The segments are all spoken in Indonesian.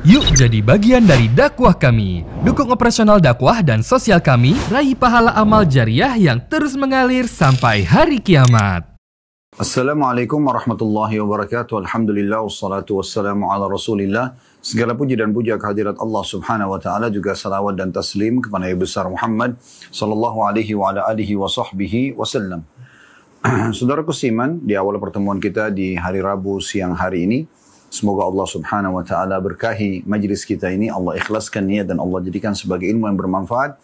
Yuk jadi bagian dari dakwah kami. Dukung operasional dakwah dan sosial kami, raih pahala amal jariah yang terus mengalir sampai hari kiamat. Assalamualaikum warahmatullahi wabarakatuh. Alhamdulillah wassalatu wassalamu ala rasulillah. Segala puji dan puja kehadirat Allah subhanahu wa ta'ala, juga salawat dan taslim kepada Nabi besar Muhammad sallallahu alaihi wa ala alihi wa sahbihi wasallam. Saudaraku seiman, di awal pertemuan kita di hari Rabu siang hari ini, semoga Allah subhanahu wa ta'ala berkahi majlis kita ini, Allah ikhlaskan niat dan Allah jadikan sebagai ilmu yang bermanfaat.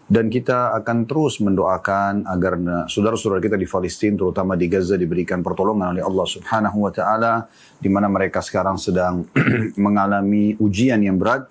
Dan kita akan terus mendoakan agar saudara-saudara kita di Palestina, terutama di Gaza, diberikan pertolongan oleh Allah subhanahu wa ta'ala, di mana mereka sekarang sedang mengalami ujian yang berat.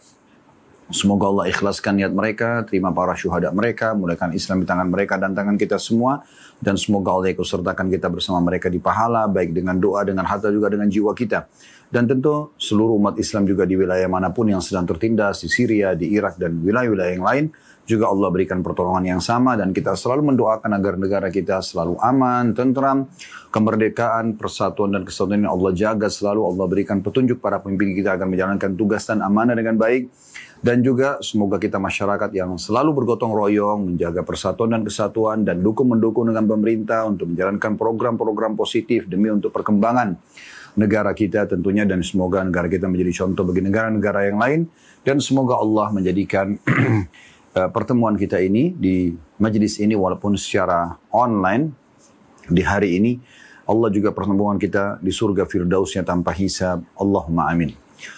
Semoga Allah ikhlaskan niat mereka, terima para syuhada mereka, mudahkan Islam di tangan mereka dan tangan kita semua. Dan semoga Allah ikut sertakan kita bersama mereka di pahala, baik dengan doa, dengan harta, juga dengan jiwa kita. Dan tentu seluruh umat Islam juga di wilayah manapun yang sedang tertindas, di Syria, di Irak, dan wilayah-wilayah yang lain, juga Allah berikan pertolongan yang sama. Dan kita selalu mendoakan agar negara kita selalu aman, tentram, kemerdekaan, persatuan dan kesatuan yang Allah jaga selalu. Allah berikan petunjuk para pemimpin kita agar menjalankan tugas dan amanah dengan baik. Dan juga semoga kita masyarakat yang selalu bergotong royong, menjaga persatuan dan kesatuan, dan mendukung dengan pemerintah untuk menjalankan program-program positif demi untuk perkembangan negara kita tentunya. Dan semoga negara kita menjadi contoh bagi negara-negara yang lain. Dan semoga Allah menjadikan pertemuan kita ini di majlis ini walaupun secara online di hari ini, Allah juga pertemuan kita di surga Firdausnya tanpa hisab. Allahumma amin.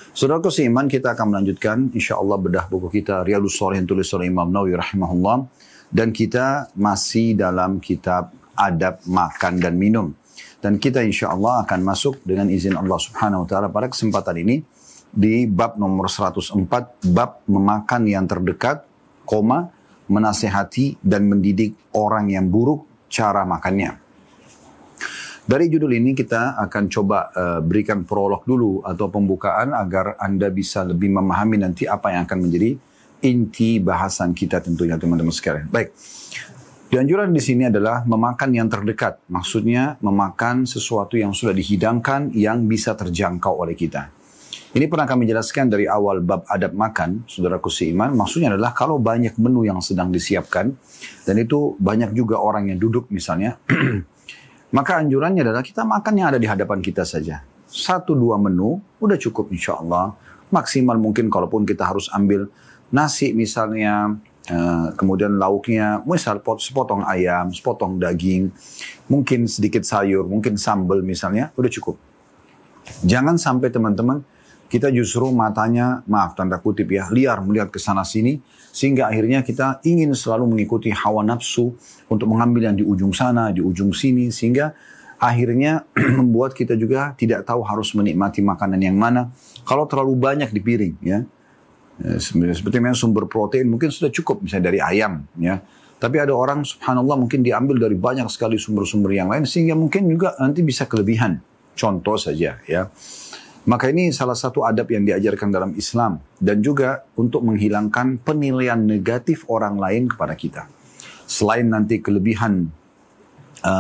Saudaraku seiman, kita akan melanjutkan insyaAllah bedah buku kita Riyadhus Shalihin tulis oleh Imam Nawawi rahimahullah. Dan kita masih dalam kitab adab makan dan minum. Dan kita insyaAllah akan masuk dengan izin Allah subhanahu wa ta'ala pada kesempatan ini di bab nomor 104, bab memakan yang terdekat, menasehati dan mendidik orang yang buruk cara makannya. Dari judul ini kita akan coba berikan prolog dulu atau pembukaan agar Anda bisa lebih memahami nanti apa yang akan menjadi inti bahasan kita tentunya teman-teman sekalian. Baik, dianjuran di sini adalah memakan yang terdekat. Maksudnya memakan sesuatu yang sudah dihidangkan yang bisa terjangkau oleh kita. Ini pernah kami jelaskan dari awal bab adab makan, saudaraku seiman. Maksudnya adalah kalau banyak menu yang sedang disiapkan, dan itu banyak juga orang yang duduk misalnya, maka anjurannya adalah kita makan yang ada di hadapan kita saja. 1-2 menu, udah cukup insya Allah. Maksimal mungkin kalaupun kita harus ambil nasi misalnya, kemudian lauknya, misal sepotong ayam, sepotong daging, mungkin sedikit sayur, mungkin sambal misalnya, udah cukup. Jangan sampai teman-teman, kita justru matanya, maaf tanda kutip ya, liar melihat ke sana sini, sehingga akhirnya kita ingin selalu mengikuti hawa nafsu untuk mengambil yang di ujung sana, di ujung sini, sehingga akhirnya membuat kita juga tidak tahu harus menikmati makanan yang mana. Kalau terlalu banyak di piring, ya, seperti memang sumber protein mungkin sudah cukup, misalnya dari ayam, ya. Tapi ada orang, subhanallah, mungkin diambil dari banyak sekali sumber-sumber yang lain, sehingga mungkin juga nanti bisa kelebihan. Contoh saja, ya. Maka ini salah satu adab yang diajarkan dalam Islam. Dan juga untuk menghilangkan penilaian negatif orang lain kepada kita. Selain nanti kelebihan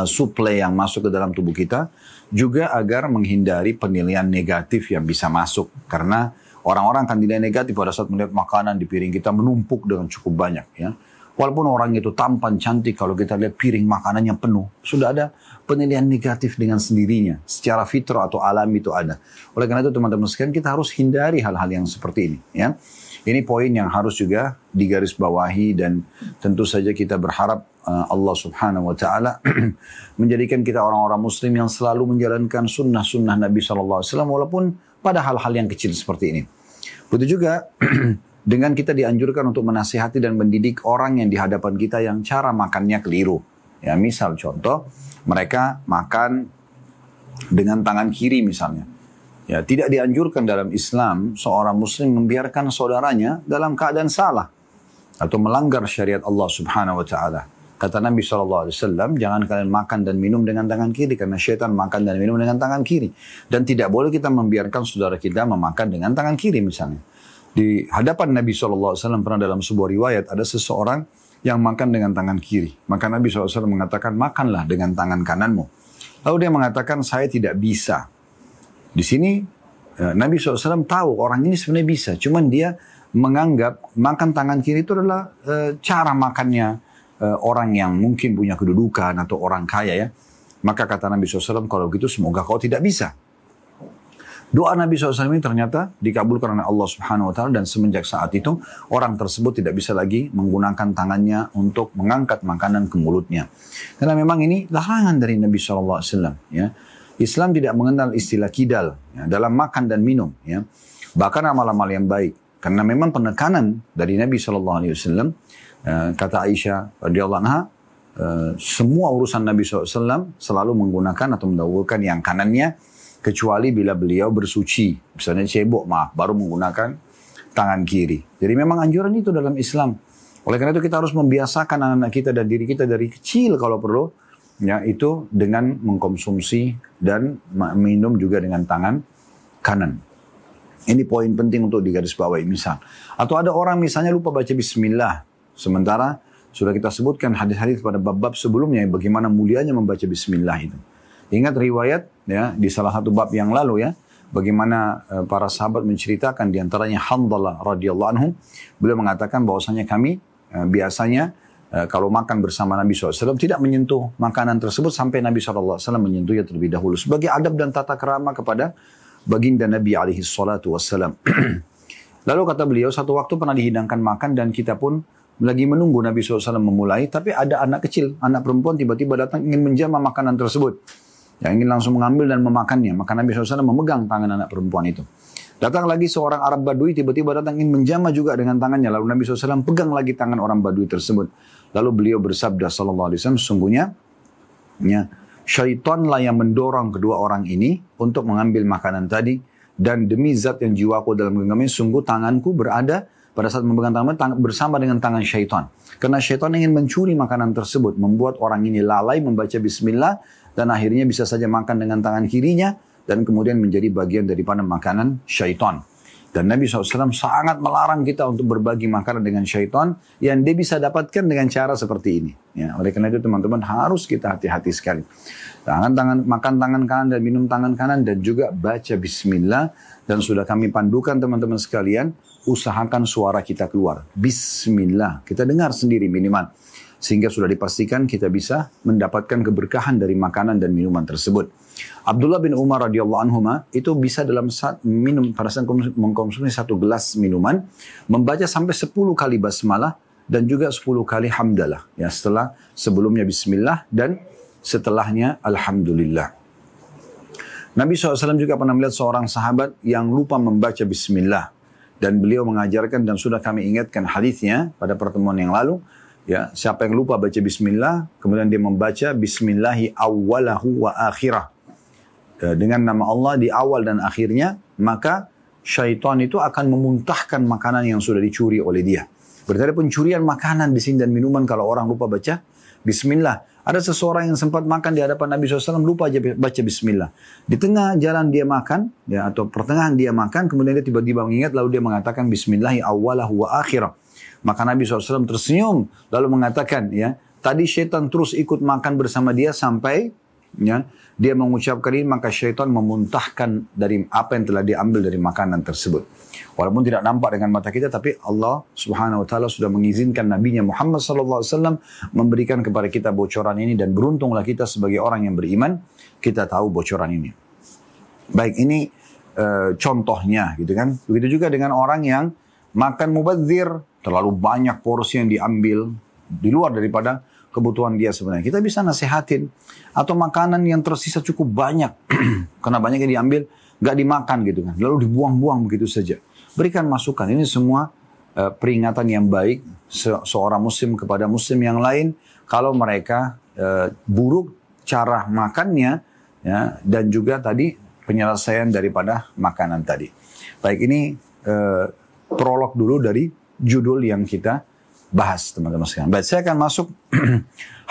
suplai yang masuk ke dalam tubuh kita, juga agar menghindari penilaian negatif yang bisa masuk. Karena orang-orang akan dinilai negatif pada saat melihat makanan di piring kita menumpuk dengan cukup banyak, ya. Walaupun orang itu tampan, cantik, kalau kita lihat piring makanannya penuh, sudah ada penilaian negatif dengan sendirinya. Secara fitrah atau alami itu ada. Oleh karena itu teman-teman sekalian, kita harus hindari hal-hal yang seperti ini, ya. Ini poin yang harus juga digarisbawahi, dan tentu saja kita berharap Allah subhanahu wa ta'ala menjadikan kita orang-orang muslim yang selalu menjalankan sunnah-sunnah Nabi SAW, walaupun pada hal-hal yang kecil seperti ini. Begitu juga dengan kita dianjurkan untuk menasihati dan mendidik orang yang di hadapan kita yang cara makannya keliru. Ya, misal contoh, mereka makan dengan tangan kiri misalnya. Ya, tidak dianjurkan dalam Islam seorang muslim membiarkan saudaranya dalam keadaan salah atau melanggar syariat Allah subhanahu wa ta'ala. Kata Nabi SAW, jangan kalian makan dan minum dengan tangan kiri, karena syaitan makan dan minum dengan tangan kiri. Dan tidak boleh kita membiarkan saudara kita memakan dengan tangan kiri misalnya. Di hadapan Nabi SAW pernah dalam sebuah riwayat ada seseorang yang makan dengan tangan kiri. Maka Nabi SAW mengatakan, makanlah dengan tangan kananmu. Lalu dia mengatakan, saya tidak bisa. Di sini Nabi SAW tahu orang ini sebenarnya bisa, cuman dia menganggap makan tangan kiri itu adalah cara makannya orang yang mungkin punya kedudukan atau orang kaya ya. Maka kata Nabi SAW, kalau gitu semoga kau tidak bisa. Doa Nabi SAW ini ternyata dikabulkan oleh Allah Subhanahu Wa Taala, dan semenjak saat itu orang tersebut tidak bisa lagi menggunakan tangannya untuk mengangkat makanan ke mulutnya. Karena memang ini larangan dari Nabi SAW. Ya. Islam tidak mengenal istilah kidal ya, dalam makan dan minum. Ya. Bahkan amal-amal yang baik. Karena memang penekanan dari Nabi SAW, kata Aisyah radhiyallahu anha, semua urusan Nabi SAW selalu menggunakan atau mendahulukan yang kanannya, kecuali bila beliau bersuci, misalnya cebok baru menggunakan tangan kiri. Jadi memang anjuran itu dalam Islam. Oleh karena itu kita harus membiasakan anak-anak kita dan diri kita dari kecil kalau perlu, ya itu dengan mengkonsumsi dan minum juga dengan tangan kanan. Ini poin penting untuk digarisbawahi. Misal, atau ada orang misalnya lupa baca Bismillah, sementara sudah kita sebutkan hadis-hadis pada bab-bab sebelumnya bagaimana mulianya membaca Bismillah itu. Ingat riwayat ya di salah satu bab yang lalu ya, bagaimana para sahabat menceritakan, diantaranya Hanzalah radhiyallahu anhu, beliau mengatakan bahwasanya kami biasanya kalau makan bersama Nabi SAW tidak menyentuh makanan tersebut sampai Nabi SAW menyentuhnya terlebih dahulu sebagai adab dan tata kerama kepada baginda Nabi alaihi salatu wassalam. Lalu kata beliau, satu waktu pernah dihidangkan makan dan kita pun lagi menunggu Nabi SAW memulai, tapi ada anak kecil, anak perempuan tiba-tiba datang ingin menjamah makanan tersebut. Yang ingin langsung mengambil dan memakannya. Maka Nabi SAW memegang tangan anak perempuan itu. Datang lagi seorang Arab Badui tiba-tiba datang ingin menjamah juga dengan tangannya. Lalu Nabi SAW pegang lagi tangan orang Badui tersebut. Lalu beliau bersabda sallallahu alaihi wasallam, sesungguhnya ya, syaitanlah yang mendorong kedua orang ini untuk mengambil makanan tadi. Dan demi zat yang jiwaku dalam genggamannya, sungguh tanganku berada pada saat memegang tangan bersama dengan tangan syaitan. Karena syaitan ingin mencuri makanan tersebut. Membuat orang ini lalai membaca bismillah. Dan akhirnya bisa saja makan dengan tangan kirinya. Dan kemudian menjadi bagian daripada makanan syaitan. Dan Nabi SAW sangat melarang kita untuk berbagi makanan dengan syaitan. Yang dia bisa dapatkan dengan cara seperti ini. Ya, oleh karena itu teman-teman harus kita hati-hati sekali. Makan tangan kanan dan minum tangan kanan. Dan juga baca bismillah. Dan sudah kami pandukan teman-teman sekalian. Usahakan suara kita keluar. Bismillah. Kita dengar sendiri minimal. Sehingga sudah dipastikan kita bisa mendapatkan keberkahan dari makanan dan minuman tersebut. Abdullah bin Umar radhiyallahu anhuma itu bisa dalam saat minum, pada saat mengkonsumsi satu gelas minuman, membaca sampai 10 kali basmalah dan juga 10 kali hamdalah. Ya, sebelumnya bismillah dan setelahnya alhamdulillah. Nabi SAW juga pernah melihat seorang sahabat yang lupa membaca bismillah. Dan beliau mengajarkan dan sudah kami ingatkan hadisnya pada pertemuan yang lalu. Ya, siapa yang lupa baca bismillah, kemudian dia membaca bismillahi awwalahu wa akhirah. Dengan nama Allah di awal dan akhirnya, maka syaitan itu akan memuntahkan makanan yang sudah dicuri oleh dia. Berarti ada pencurian makanan di sini dan minuman kalau orang lupa baca bismillah. Ada seseorang yang sempat makan di hadapan Nabi SAW, lupa aja baca bismillah. Di tengah jalan dia makan, ya, atau pertengahan dia makan, kemudian dia tiba-tiba mengingat, lalu dia mengatakan bismillahi awwalahu wa akhirah. Maka Nabi SAW tersenyum, lalu mengatakan, ya, tadi syaitan terus ikut makan bersama dia sampai ya, dia mengucapkan ini, maka syaitan memuntahkan dari apa yang telah diambil dari makanan tersebut. Walaupun tidak nampak dengan mata kita, tapi Allah Subhanahu Wa Taala sudah mengizinkan Nabi-Nya Muhammad SAW memberikan kepada kita bocoran ini, dan beruntunglah kita sebagai orang yang beriman, kita tahu bocoran ini. Baik, ini contohnya, gitu kan? Begitu juga dengan orang yang makan mubadzir, terlalu banyak porsi yang diambil di luar daripada kebutuhan dia sebenarnya. Kita bisa nasihatin. Atau makanan yang tersisa cukup banyak. Karena banyak yang diambil, gak dimakan gitu kan. Lalu dibuang-buang begitu saja. Berikan masukan. Ini semua peringatan yang baik seorang muslim kepada muslim yang lain. Kalau mereka buruk cara makannya, ya, dan juga tadi penyelesaian daripada makanan tadi. Baik, ini prolog dulu dari judul yang kita bahas, teman-teman sekalian. Baik, saya akan masuk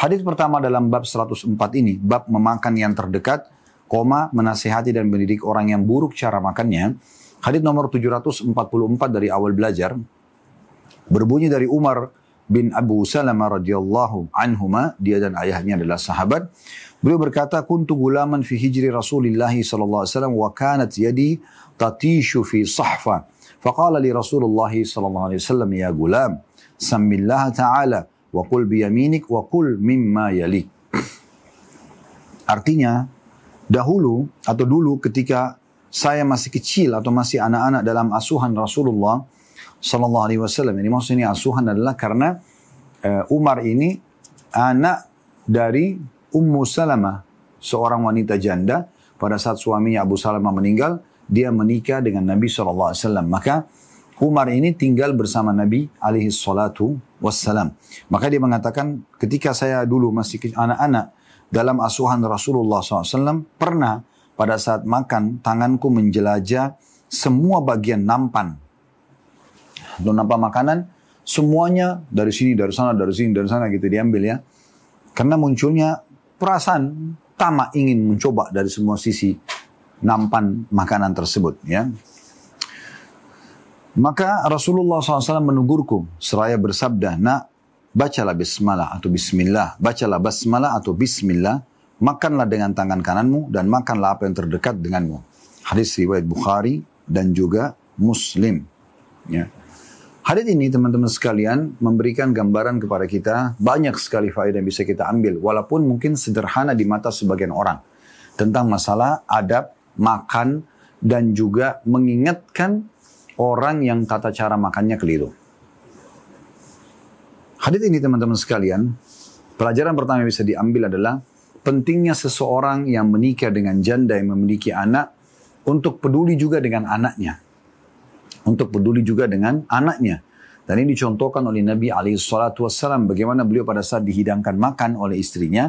hadis pertama dalam bab 104 ini, bab memakan yang terdekat, menasihati dan mendidik orang yang buruk cara makannya. Hadis nomor 744 dari awal belajar, berbunyi dari Umar bin Abu Salamah radhiyallahu anhuma, dia dan ayahnya adalah sahabat. Beliau berkata, "Kuntu gulaman fi hijri Rasulillah sallallahu alaihi wasallam wa kanat yadi tatishu fi sahfa. Faqala li Rasulullah sallallahu alaihi wasallam, ya gulam, samillah ta'ala wa qul bi yaminik wa qul mimma yalik." Artinya, dahulu atau dulu ketika saya masih kecil atau masih anak-anak dalam asuhan Rasulullah sallallahu alaihi wasallam. Ini maksudnya asuhan adalah karena Umar ini anak dari Ummu Salamah, seorang wanita janda. Pada saat suaminya Abu Salamah meninggal, dia menikah dengan Nabi sallallahu alaihi wasallam. Maka Umar ini tinggal bersama Nabi alaihi salatu wassalam. Maka dia mengatakan, ketika saya dulu masih anak-anak dalam asuhan Rasulullah SAW, pernah pada saat makan, tanganku menjelajah semua bagian nampan. Untuk nampan makanan, semuanya dari sini, dari sana, dari sini, dari sana gitu diambil ya. Karena munculnya perasaan tamak ingin mencoba dari semua sisi nampan makanan tersebut ya. Maka Rasulullah SAW menegurku seraya bersabda, "Nak, bacalah bismillah atau bismillah, bacalah basmalah atau bismillah, makanlah dengan tangan kananmu dan makanlah apa yang terdekat denganmu." Hadis riwayat Bukhari dan juga Muslim. Ya. Hadis ini teman-teman sekalian memberikan gambaran kepada kita banyak sekali faedah yang bisa kita ambil, walaupun mungkin sederhana di mata sebagian orang, tentang masalah adab makan dan juga mengingatkan orang yang tata cara makannya keliru. Hadis ini teman-teman sekalian, pelajaran pertama yang bisa diambil adalah pentingnya seseorang yang menikah dengan janda yang memiliki anak untuk peduli juga dengan anaknya. Untuk peduli juga dengan anaknya. Dan ini dicontohkan oleh Nabi SAW, bagaimana beliau pada saat dihidangkan makan oleh istrinya,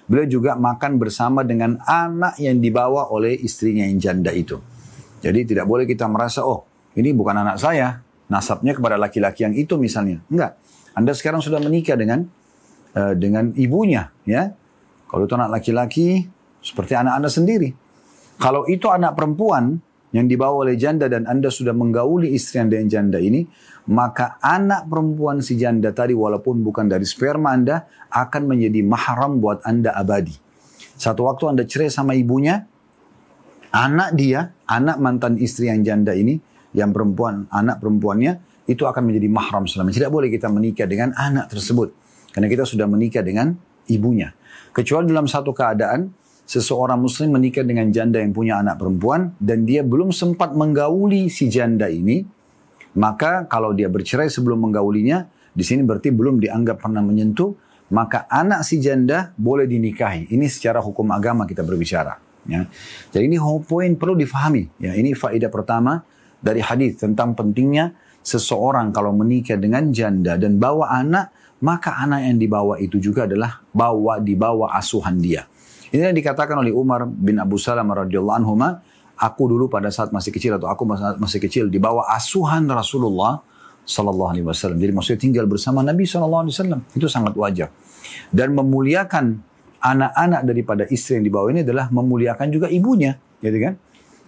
beliau juga makan bersama dengan anak yang dibawa oleh istrinya yang janda itu. Jadi tidak boleh kita merasa, oh ini bukan anak saya, nasabnya kepada laki-laki yang itu misalnya. Enggak. Anda sekarang sudah menikah dengan ibunya, ya. Kalau itu anak laki-laki, seperti anak Anda sendiri. Kalau itu anak perempuan yang dibawa oleh janda dan Anda sudah menggauli istri Anda yang janda ini, maka anak perempuan si janda tadi walaupun bukan dari sperma Anda akan menjadi mahram buat Anda abadi. Satu waktu Anda cerai sama ibunya, anak dia, anak mantan istri yang janda ini, yang perempuan, anak perempuannya, itu akan menjadi mahram selamanya. Tidak boleh kita menikah dengan anak tersebut. Karena kita sudah menikah dengan ibunya. Kecuali dalam satu keadaan, seseorang muslim menikah dengan janda yang punya anak perempuan dan dia belum sempat menggauli si janda ini, maka kalau dia bercerai sebelum menggaulinya, di sini berarti belum dianggap pernah menyentuh, maka anak si janda boleh dinikahi. Ini secara hukum agama kita berbicara. Ya. Jadi ini poin perlu difahami. Ya, ini faedah pertama dari hadis tentang pentingnya seseorang kalau menikah dengan janda dan bawa anak, maka anak yang dibawa itu juga adalah di bawah asuhan dia. Ini yang dikatakan oleh Umar bin Abu Salamah radhiyallahu anhu, aku dulu pada saat masih kecil atau aku masih kecil di bawah asuhan Rasulullah sallallahu alaihi wasallam. Jadi maksudnya tinggal bersama Nabi sallallahu alaihi wasallam. Itu sangat wajar. Dan memuliakan anak-anak daripada istri yang dibawa ini adalah memuliakan juga ibunya, gitu kan?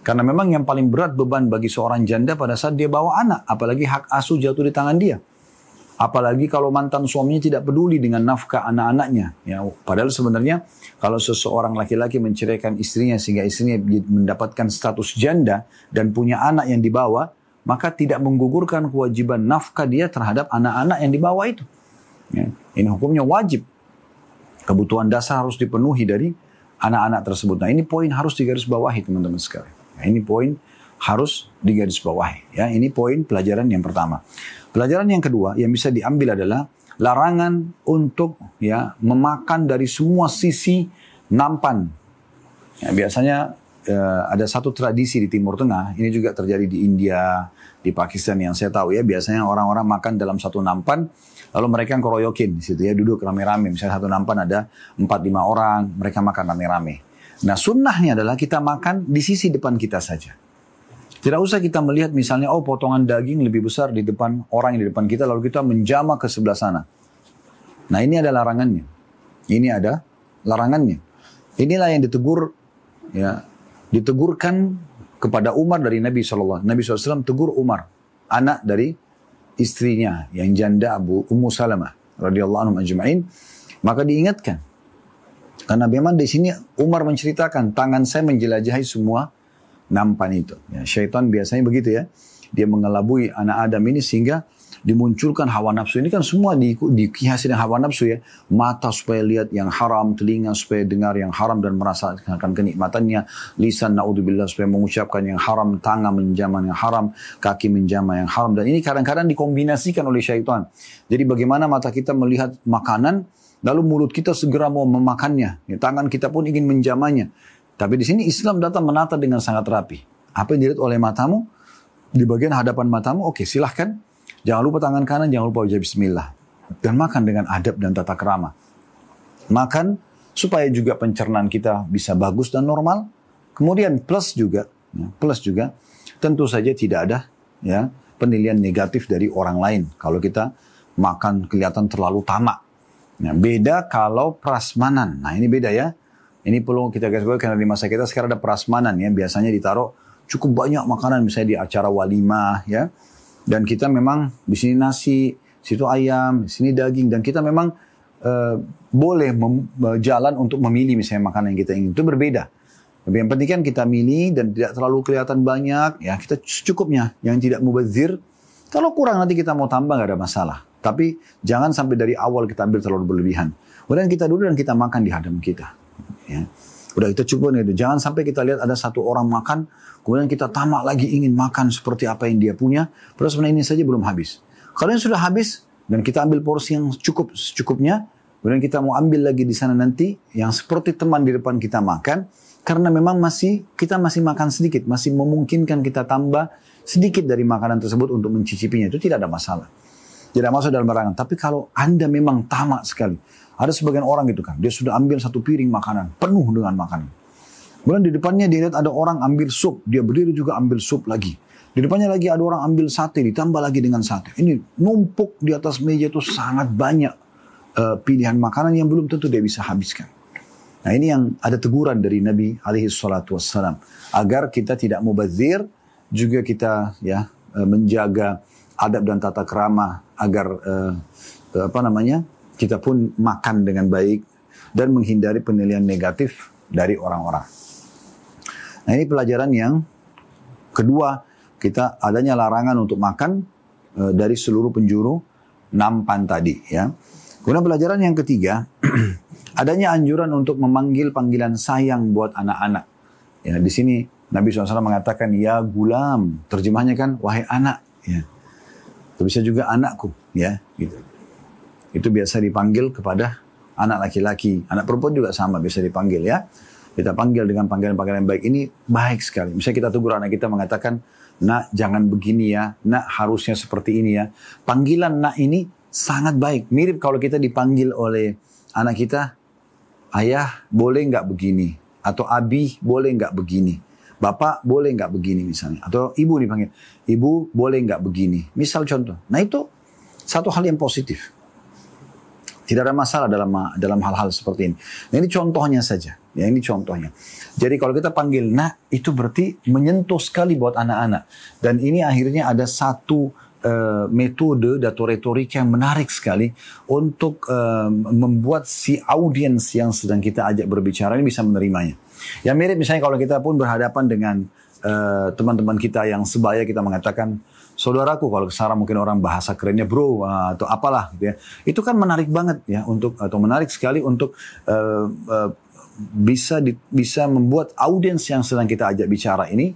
Karena memang yang paling berat beban bagi seorang janda pada saat dia bawa anak, apalagi hak asuh jatuh di tangan dia. Apalagi kalau mantan suaminya tidak peduli dengan nafkah anak-anaknya. Ya, padahal sebenarnya kalau seseorang laki-laki menceraikan istrinya sehingga istrinya mendapatkan status janda dan punya anak yang dibawa, maka tidak menggugurkan kewajiban nafkah dia terhadap anak-anak yang dibawa itu. Ya, ini hukumnya wajib. Kebutuhan dasar harus dipenuhi dari anak-anak tersebut. Nah ini poin harus digarisbawahi teman-teman sekalian. Nah, ini poin harus digarisbawahi. Ya, ini poin pelajaran yang pertama. Pelajaran yang kedua yang bisa diambil adalah larangan untuk ya memakan dari semua sisi nampan. Ya, biasanya ada satu tradisi di Timur Tengah, ini juga terjadi di India, di Pakistan yang saya tahu ya. Biasanya orang-orang makan dalam satu nampan, lalu mereka ngeroyokin di situ ya, duduk rame-rame. Misalnya satu nampan ada 4-5 orang, mereka makan rame-rame. Nah sunnahnya adalah kita makan di sisi depan kita saja. Tidak usah kita melihat misalnya, oh potongan daging lebih besar di depan orang yang di depan kita, lalu kita menjamah ke sebelah sana. Nah ini ada larangannya. Ini ada larangannya. Inilah yang ditegur, ya, ditegurkan kepada Umar dari Nabi SAW. Nabi SAW tegur Umar, anak dari istrinya yang janda Ummu Salamah radhiyallahu anhum ajma'in, maka diingatkan. Karena memang di sini Umar menceritakan, tangan saya menjelajahi semua nampan itu. Ya, syaitan biasanya begitu ya. Dia mengelabui anak Adam ini sehingga dimunculkan hawa nafsu. Ini kan semua dihiasi dengan hawa nafsu ya. Mata supaya lihat yang haram, telinga supaya dengar yang haram dan merasakan kenikmatannya, lisan na'udzubillah supaya mengucapkan yang haram, tangan menjamah yang haram, kaki menjamah yang haram. Dan ini kadang-kadang dikombinasikan oleh syaitan. Jadi bagaimana mata kita melihat makanan, lalu mulut kita segera mau memakannya. Ya, tangan kita pun ingin menjamahnya. Tapi di sini Islam datang menata dengan sangat rapi. Apa yang dilihat oleh matamu, di bagian hadapan matamu, oke silahkan. Jangan lupa tangan kanan, jangan lupa ucap bismillah. Dan makan dengan adab dan tata krama. Makan supaya juga pencernaan kita bisa bagus dan normal. Kemudian plus juga, tentu saja tidak ada ya penilaian negatif dari orang lain. Kalau kita makan kelihatan terlalu tamak. Nah, beda kalau prasmanan. Nah ini beda ya. Ini perlu kita garis bawahi karena di masa kita sekarang ada prasmanan ya. Biasanya ditaruh cukup banyak makanan misalnya di acara walimah ya. Dan kita memang di sini nasi, situ ayam, di sini daging, dan kita memang boleh jalan untuk memilih misalnya makanan yang kita ingin. Itu berbeda. Tapi yang penting kan kita milih dan tidak terlalu kelihatan banyak, ya kita secukupnya, yang tidak mubazir. Kalau kurang nanti kita mau tambah nggak ada masalah. Tapi jangan sampai dari awal kita ambil terlalu berlebihan. Kemudian kita duduk dan kita makan di hadapan kita. Ya. Udah kita cukup itu. Jangan sampai kita lihat ada satu orang makan, kemudian kita tamak lagi ingin makan seperti apa yang dia punya. Padahal sebenarnya ini saja belum habis. Kalau yang sudah habis dan kita ambil porsi yang cukup secukupnya, kemudian kita mau ambil lagi di sana nanti yang seperti teman di depan kita makan, karena memang kita masih makan sedikit, masih memungkinkan kita tambah sedikit dari makanan tersebut untuk mencicipinya. Itu tidak ada masalah. Tidak masuk dalam larangan. Tapi kalau Anda memang tamak sekali, ada sebagian orang gitu kan, dia sudah ambil satu piring makanan, penuh dengan makanan. Kemudian di depannya dia lihat ada orang ambil sup, dia berdiri juga ambil sup lagi. Di depannya lagi ada orang ambil sate, ditambah lagi dengan sate. Ini numpuk di atas meja itu sangat banyak pilihan makanan yang belum tentu dia bisa habiskan. Nah ini yang ada teguran dari Nabi SAW. Agar kita tidak mubazir, juga kita ya menjaga adab dan tata krama agar kita pun makan dengan baik dan menghindari penilaian negatif dari orang-orang. Nah ini pelajaran yang kedua, kita adanya larangan untuk makan dari seluruh penjuru nampan tadi ya. Kemudian pelajaran yang ketiga, adanya anjuran untuk memanggil panggilan sayang buat anak-anak. Ya, di sini Nabi SAW mengatakan ya gulam, terjemahnya kan wahai anak ya. Itu bisa juga anakku ya gitu. Itu biasa dipanggil kepada anak laki-laki. Anak perempuan juga sama, bisa dipanggil ya. Kita panggil dengan panggilan-panggilan baik. Ini baik sekali. Misalnya kita tegur anak kita mengatakan, nak jangan begini ya, nak harusnya seperti ini ya. Panggilan nak ini sangat baik. Mirip kalau kita dipanggil oleh anak kita, ayah boleh nggak begini? Atau abi boleh nggak begini? Bapak boleh nggak begini misalnya? Atau ibu dipanggil, ibu boleh nggak begini? Misal contoh. Nah itu satu hal yang positif. Tidak ada masalah dalam hal-hal seperti ini. Nah, ini contohnya saja. Ya, ini contohnya. Jadi kalau kita panggil nak, itu berarti menyentuh sekali buat anak-anak. Dan ini akhirnya ada satu metode atau retorika yang menarik sekali untuk membuat si audiens yang sedang kita ajak berbicara ini bisa menerimanya. Yang mirip misalnya kalau kita pun berhadapan dengan teman-teman kita yang sebaya, kita mengatakan, saudaraku, kalau sekarang mungkin orang bahasa kerennya bro atau apalah gitu ya. Itu kan menarik banget ya atau menarik sekali untuk bisa membuat audiens yang sedang kita ajak bicara ini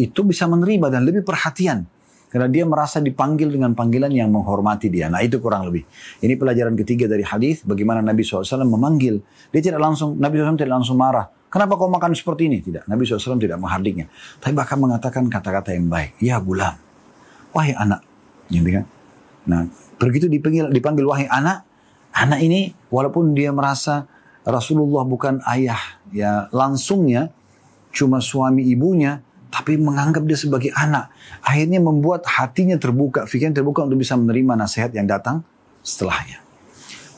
itu bisa menerima dan lebih perhatian. Karena dia merasa dipanggil dengan panggilan yang menghormati dia. Nah itu kurang lebih. Ini pelajaran ketiga dari hadis bagaimana Nabi SAW memanggil. Nabi SAW tidak langsung marah. Kenapa kau makan seperti ini? Tidak. Nabi SAW tidak menghardiknya. Tapi bahkan mengatakan kata-kata yang baik. Ya gulam. Wahai anak. Gitu kan? Nah begitu dipanggil wahai anak. Anak ini walaupun dia merasa Rasulullah bukan ayah ya langsungnya. Cuma suami ibunya. Tapi menganggap dia sebagai anak. Akhirnya membuat hatinya terbuka, pikiran terbuka untuk bisa menerima nasihat yang datang setelahnya.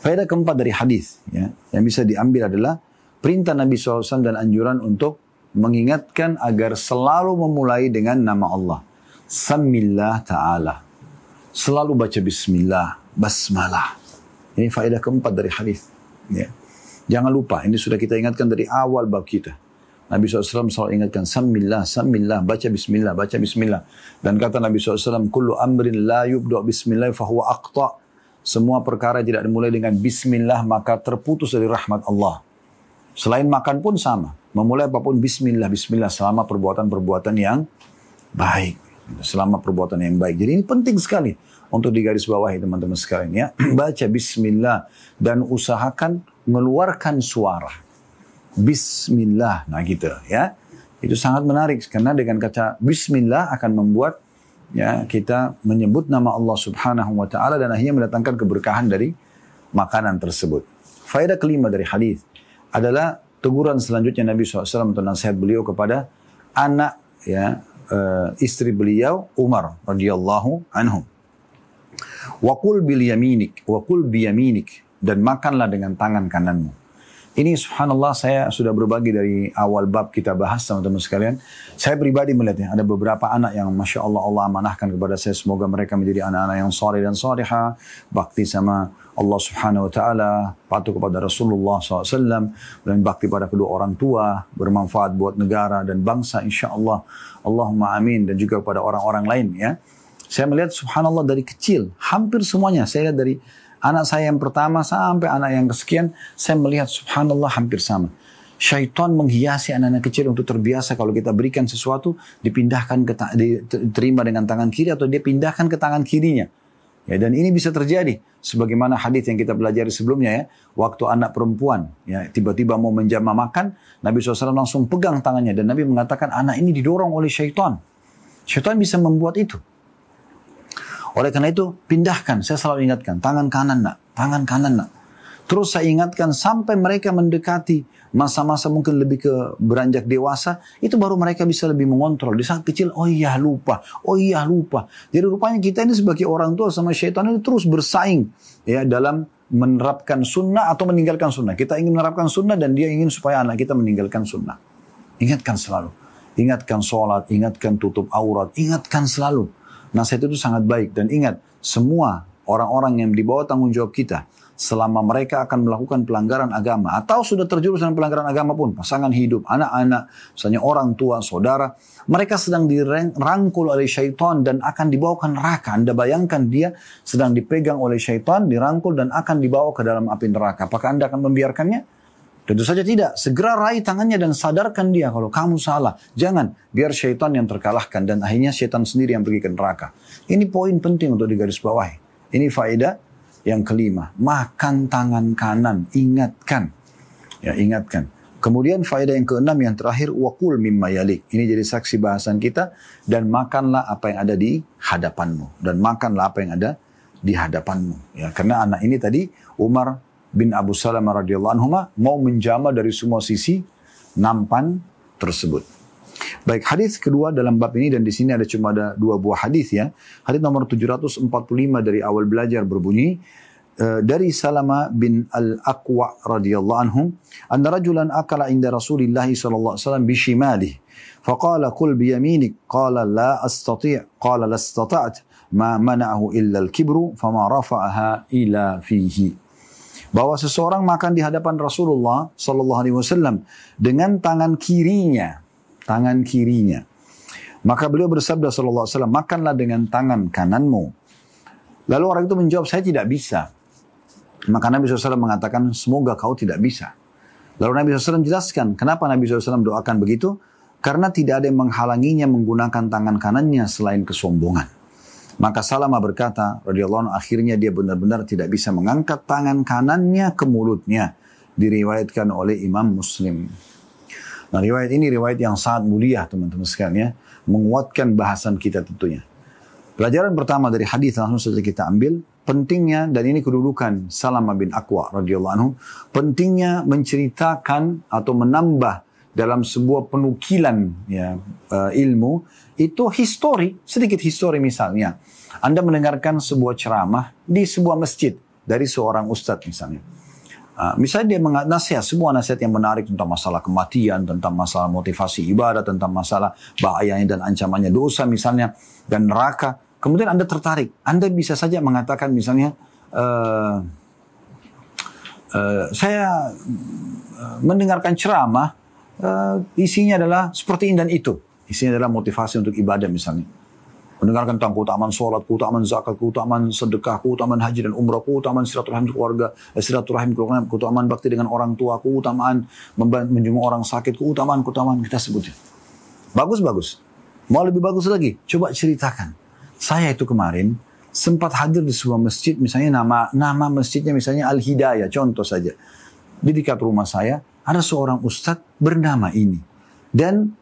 Faedah keempat dari hadis ya, yang bisa diambil adalah perintah Nabi SAW dan anjuran untuk mengingatkan agar selalu memulai dengan nama Allah. Samillah ta'ala. Selalu baca bismillah, basmalah. Ini faedah keempat dari hadis. Ya. Jangan lupa, ini sudah kita ingatkan dari awal bab kita. Nabi SAW selalu ingatkan, samillah, samillah, baca bismillah, baca bismillah. Dan kata Nabi SAW, kullu amrin la yubda' bismillah fahuwa aqta'. Semua perkara tidak dimulai dengan bismillah, maka terputus dari rahmat Allah. Selain makan pun sama. Memulai apapun bismillah, bismillah selama perbuatan-perbuatan yang baik. Selama perbuatan yang baik. Jadi ini penting sekali untuk digarisbawahi teman-teman sekalian ya. Baca bismillah dan usahakan mengeluarkan suara. Bismillah. Nah gitu ya. Itu sangat menarik karena dengan kata bismillah akan membuat ya kita menyebut nama Allah Subhanahu wa taala dan akhirnya mendatangkan keberkahan dari makanan tersebut. Faedah kelima dari hadis adalah teguran selanjutnya Nabi SAW untuk nasihat beliau kepada anak ya istri beliau Umar radhiyallahu anhu. Wa qul bil yaminik wa qul bi yaminik, dan makanlah dengan tangan kananmu. Ini subhanallah saya sudah berbagi dari awal bab kita bahas teman-teman sekalian. Saya pribadi melihatnya ada beberapa anak yang masya Allah Allah amanahkan kepada saya, semoga mereka menjadi anak-anak yang saleh dan salihah, bakti sama Allah Subhanahu wa taala, patuh kepada Rasulullah SAW, dan bakti pada kedua orang tua, bermanfaat buat negara dan bangsa insya-Allah. Allahumma amin. Dan juga kepada orang-orang lain ya. Saya melihat subhanallah dari kecil, hampir semuanya saya lihat dari anak saya yang pertama sampai anak yang kesekian, saya melihat subhanallah hampir sama. Syaitan menghiasi anak-anak kecil untuk terbiasa kalau kita berikan sesuatu dipindahkan diterima dengan tangan kiri atau dia pindahkan ke tangan kirinya. Ya, dan ini bisa terjadi sebagaimana hadis yang kita pelajari sebelumnya ya, waktu anak perempuan ya tiba-tiba mau menjamah makan, Nabi SAW langsung pegang tangannya dan Nabi mengatakan anak ini didorong oleh syaitan. Syaitan bisa membuat itu. Oleh karena itu pindahkan, saya selalu ingatkan tangan kanan nak, tangan kanan nak. Terus saya ingatkan sampai mereka mendekati masa-masa mungkin lebih ke beranjak dewasa, itu baru mereka bisa lebih mengontrol. Di saat kecil, oh iya lupa, oh iya lupa. Jadi rupanya kita ini sebagai orang tua sama syaitan ini terus bersaing ya dalam menerapkan sunnah atau meninggalkan sunnah. Kita ingin menerapkan sunnah dan dia ingin supaya anak kita meninggalkan sunnah. Ingatkan selalu. Ingatkan sholat, ingatkan tutup aurat, ingatkan selalu. Nasihat itu sangat baik. Dan ingat, semua orang-orang yang di bawah tanggung jawab kita, selama mereka akan melakukan pelanggaran agama atau sudah terjerumus dalam pelanggaran agama pun, pasangan hidup, anak-anak, misalnya orang tua, saudara, mereka sedang dirangkul oleh syaitan dan akan dibawa ke neraka. Anda bayangkan dia sedang dipegang oleh syaitan, dirangkul dan akan dibawa ke dalam api neraka. Apakah Anda akan membiarkannya? Tentu saja tidak. Segera raih tangannya dan sadarkan dia kalau kamu salah. Jangan, biar syaitan yang terkalahkan dan akhirnya syaitan sendiri yang pergi ke neraka. Ini poin penting untuk digarisbawahi. Ini faedah yang kelima, makan tangan kanan, ingatkan. Ya, ingatkan. Kemudian faedah yang keenam yang terakhir, waqul mimma yalik. Ini jadi saksi bahasan kita, dan makanlah apa yang ada di hadapanmu. Dan makanlah apa yang ada di hadapanmu. Ya, karena anak ini tadi, Umar bin Abu Salamah radhiyallahu anhu mau menjamah dari semua sisi nampan tersebut. Baik, hadis kedua dalam bab ini, dan di sini cuma ada dua buah hadis ya. Hadis nomor 745 dari awal belajar berbunyi dari Salamah bin Al-Aqwa radhiyallahu anhu, anna rajulan akala inda Rasulillah sallallahu alaihi wasallam bi shimalihi, faqala qul bi yaminik, qala la astati', qala la istata'at, ma mana'ahu illa al-kibru, fama rafa'aha ila fihi. Bahwa seseorang makan di hadapan Rasulullah sallallahu alaihi wasallam dengan tangan kirinya. Tangan kirinya. Maka beliau bersabda sallallahu alaihi wasallam, makanlah dengan tangan kananmu. Lalu orang itu menjawab, saya tidak bisa. Maka Nabi SAW mengatakan, semoga kau tidak bisa. Lalu Nabi SAW jelaskan, kenapa Nabi SAW doakan begitu? Karena tidak ada yang menghalanginya menggunakan tangan kanannya selain kesombongan. Maka Salamah berkata, radhiyallahu anhu, akhirnya dia benar-benar tidak bisa mengangkat tangan kanannya ke mulutnya. Diriwayatkan oleh Imam Muslim. Nah, riwayat ini riwayat yang sangat mulia teman-teman sekalian ya, menguatkan bahasan kita tentunya. Pelajaran pertama dari hadis langsung saja kita ambil, pentingnya, dan ini kedudukan Salamah bin Aqwa radhiyallahu anhu, pentingnya menceritakan atau menambah dalam sebuah penukilan ya, ilmu itu histori, sedikit histori. Misalnya Anda mendengarkan sebuah ceramah di sebuah masjid dari seorang ustadz misalnya. Misalnya dia nasihat, semua nasihat yang menarik tentang masalah kematian, tentang masalah motivasi ibadah, tentang masalah bahayanya dan ancamannya dosa misalnya, dan neraka. kemudian Anda tertarik. Anda bisa saja mengatakan misalnya, saya mendengarkan ceramah, isinya adalah seperti ini dan itu. Isinya adalah motivasi untuk ibadah misalnya. Mendengarkan tentang keutamaan sholat, keutamaan zakat, keutamaan sedekah, keutamaan haji dan umrah, keutamaan silaturahim keluarga, keutamaan bakti dengan orang tua, keutamaan menjenguk orang sakit, keutamaan kita sebutin. Bagus. Mau lebih bagus lagi, coba ceritakan. Saya itu kemarin sempat hadir di sebuah masjid, misalnya nama masjidnya misalnya Al-Hidayah, contoh saja. Di dekat rumah saya ada seorang ustadz bernama ini. Dan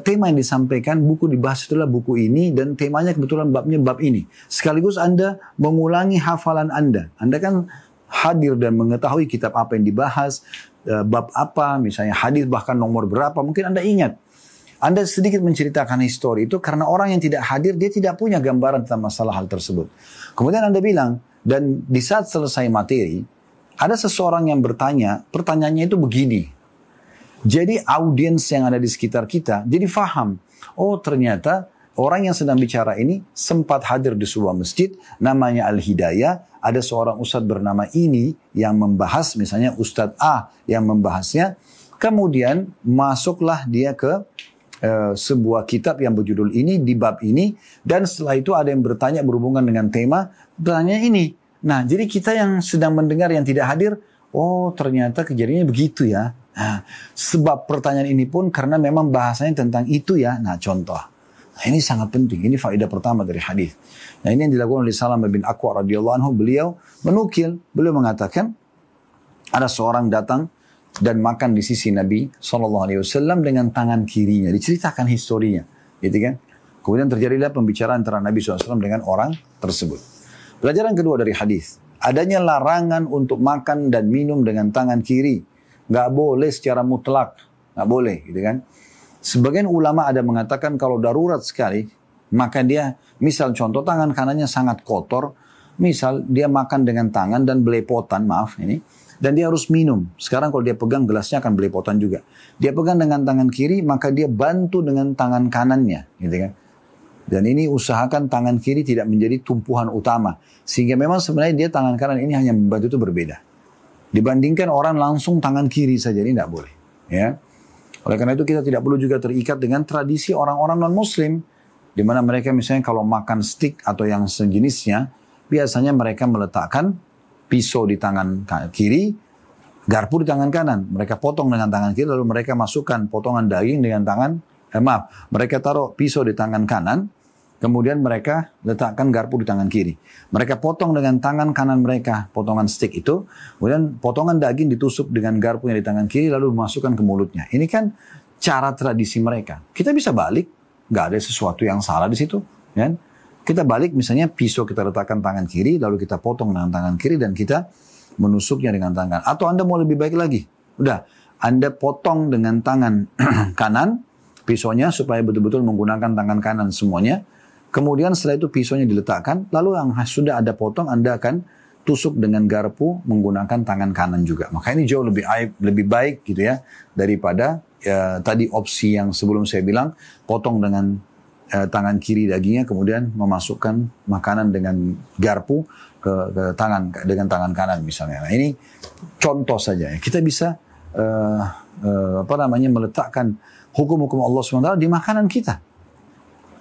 tema yang disampaikan, buku dibahas adalah buku ini, dan temanya kebetulan babnya bab ini. Sekaligus Anda mengulangi hafalan Anda. Anda kan hadir dan mengetahui kitab apa yang dibahas, bab apa, misalnya hadis bahkan nomor berapa, mungkin Anda ingat. Anda sedikit menceritakan histori itu karena orang yang tidak hadir, dia tidak punya gambaran tentang masalah hal tersebut. Kemudian Anda bilang, dan di saat selesai materi, ada seseorang yang bertanya, pertanyaannya itu begini. Jadi audiens yang ada di sekitar kita, jadi faham. Oh ternyata orang yang sedang bicara ini sempat hadir di sebuah masjid, namanya Al-Hidayah. Ada seorang ustadz bernama ini yang membahas, misalnya Ustadz A yang membahasnya. Kemudian masuklah dia ke sebuah kitab yang berjudul ini, di bab ini. Dan setelah itu ada yang bertanya berhubungan dengan tema, bertanya ini. Nah jadi kita yang sedang mendengar yang tidak hadir, oh ternyata kejadiannya begitu ya. Nah, sebab pertanyaan ini pun karena memang bahasanya tentang itu ya. Nah contoh. Nah, ini sangat penting. Ini faedah pertama dari hadis. Nah ini yang dilakukan oleh Salam bin Aqwa radhiyallahu anhu. Beliau menukil. Beliau mengatakan ada seorang datang dan makan di sisi Nabi SAW dengan tangan kirinya. Diceritakan historinya. Gitu kan. Kemudian terjadilah pembicaraan antara Nabi SAW dengan orang tersebut. Pelajaran kedua dari hadis. Adanya larangan untuk makan dan minum dengan tangan kiri. Nggak boleh secara mutlak. Nggak boleh gitu kan. Sebagian ulama ada mengatakan kalau darurat sekali, maka dia, misal contoh tangan kanannya sangat kotor, misal dia makan dengan tangan dan belepotan, maaf ini, dan dia harus minum. Sekarang kalau dia pegang gelasnya akan belepotan juga. Dia pegang dengan tangan kiri, maka dia bantu dengan tangan kanannya, gitu kan. Dan ini usahakan tangan kiri tidak menjadi tumpuan utama. Sehingga memang sebenarnya dia tangan kanan ini hanya membantu itu berbeda. Dibandingkan orang langsung tangan kiri saja, ini tidak boleh. Ya. Oleh karena itu kita tidak perlu juga terikat dengan tradisi orang-orang non-muslim. Di mana mereka misalnya kalau makan steak atau yang sejenisnya, biasanya mereka meletakkan pisau di tangan kiri, garpu di tangan kanan. Mereka potong dengan tangan kiri, lalu mereka masukkan potongan daging dengan mereka taruh pisau di tangan kanan, kemudian mereka letakkan garpu di tangan kiri. Mereka potong dengan tangan kanan mereka, potongan steak itu. Kemudian potongan daging ditusuk dengan garpu yang di tangan kiri, lalu dimasukkan ke mulutnya. Ini kan cara tradisi mereka. Kita bisa balik, nggak ada sesuatu yang salah di situ. Kan? Kita balik, misalnya pisau kita letakkan tangan kiri, lalu kita potong dengan tangan kiri, dan kita menusuknya dengan tangan. Atau Anda mau lebih baik lagi. Udah, Anda potong dengan tangan kanan, pisaunya supaya betul-betul menggunakan tangan kanan semuanya. Kemudian setelah itu pisaunya diletakkan, lalu yang sudah ada potong Anda akan tusuk dengan garpu menggunakan tangan kanan juga. Maka ini jauh lebih baik gitu ya daripada tadi opsi yang sebelum saya bilang potong dengan tangan kiri dagingnya kemudian memasukkan makanan dengan garpu ke tangan dengan tangan kanan misalnya. Nah, ini contoh saja ya. Kita bisa meletakkan hukum-hukum Allah SWT di makanan kita.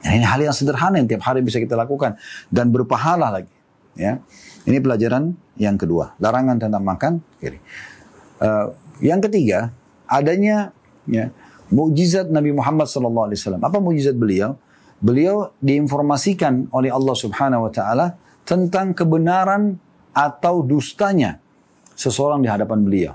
Ya, ini hal yang sederhana yang tiap hari bisa kita lakukan dan berpahala lagi. Ya, ini pelajaran yang kedua, larangan tentang makan kiri. Yang ketiga, adanya mukjizat Nabi Muhammad SAW. Apa mukjizat beliau? Beliau diinformasikan oleh Allah Subhanahu Wa Taala tentang kebenaran atau dustanya seseorang di hadapan beliau.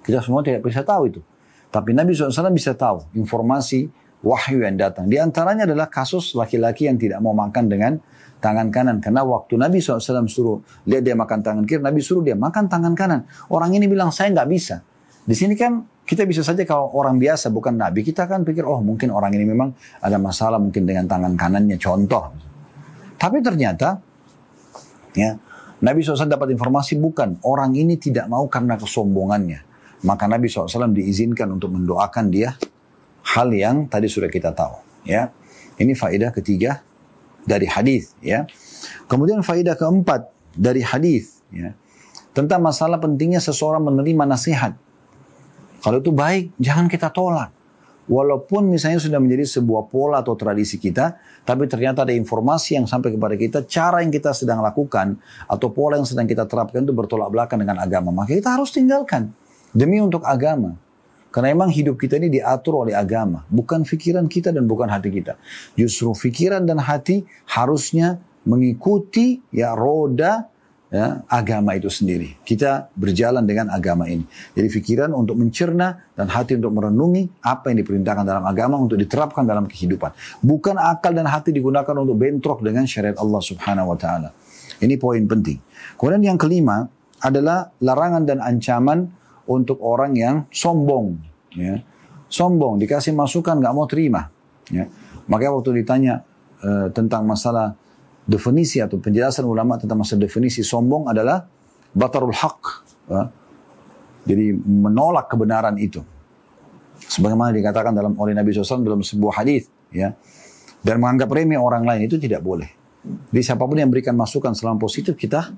Kita semua tidak bisa tahu itu. Tapi Nabi SAW bisa tahu informasi wahyu yang datang. Di antaranya adalah kasus laki-laki yang tidak mau makan dengan tangan kanan. Karena waktu Nabi SAW suruh lihat dia makan tangan kiri, Nabi suruh dia makan tangan kanan. Orang ini bilang, saya nggak bisa. Di sini kan kita bisa saja kalau orang biasa bukan Nabi, kita kan pikir, oh mungkin orang ini memang ada masalah mungkin dengan tangan kanannya, contoh. Tapi ternyata, ya, Nabi SAW dapat informasi bukan, orang ini tidak mau karena kesombongannya. Maka Nabi SAW diizinkan untuk mendoakan dia hal yang tadi sudah kita tahu. Ya, ini faedah ketiga dari hadis, ya. Kemudian faedah keempat dari hadis, ya, tentang masalah pentingnya seseorang menerima nasihat. Kalau itu baik, jangan kita tolak. Walaupun misalnya sudah menjadi sebuah pola atau tradisi kita, tapi ternyata ada informasi yang sampai kepada kita, cara yang kita sedang lakukan, atau pola yang sedang kita terapkan itu bertolak belakang dengan agama. Maka kita harus tinggalkan, demi untuk agama. Karena memang hidup kita ini diatur oleh agama. Bukan pikiran kita dan bukan hati kita. Justru pikiran dan hati harusnya mengikuti ya roda ya, agama itu sendiri. Kita berjalan dengan agama ini. Jadi pikiran untuk mencerna dan hati untuk merenungi apa yang diperintahkan dalam agama untuk diterapkan dalam kehidupan. Bukan akal dan hati digunakan untuk bentrok dengan syariat Allah Subhanahu wa taala. Ini poin penting. Kemudian yang kelima adalah larangan dan ancaman untuk orang yang sombong. Ya. Sombong, dikasih masukan nggak mau terima. Ya. Makanya waktu ditanya tentang masalah definisi atau penjelasan ulama tentang masalah definisi sombong adalah batarul haq, ya. Jadi menolak kebenaran itu, sebagaimana dikatakan oleh Nabi SAW dalam sebuah hadis, ya. Dan menganggap remeh orang lain itu tidak boleh. Jadi siapapun yang berikan masukan selama positif kita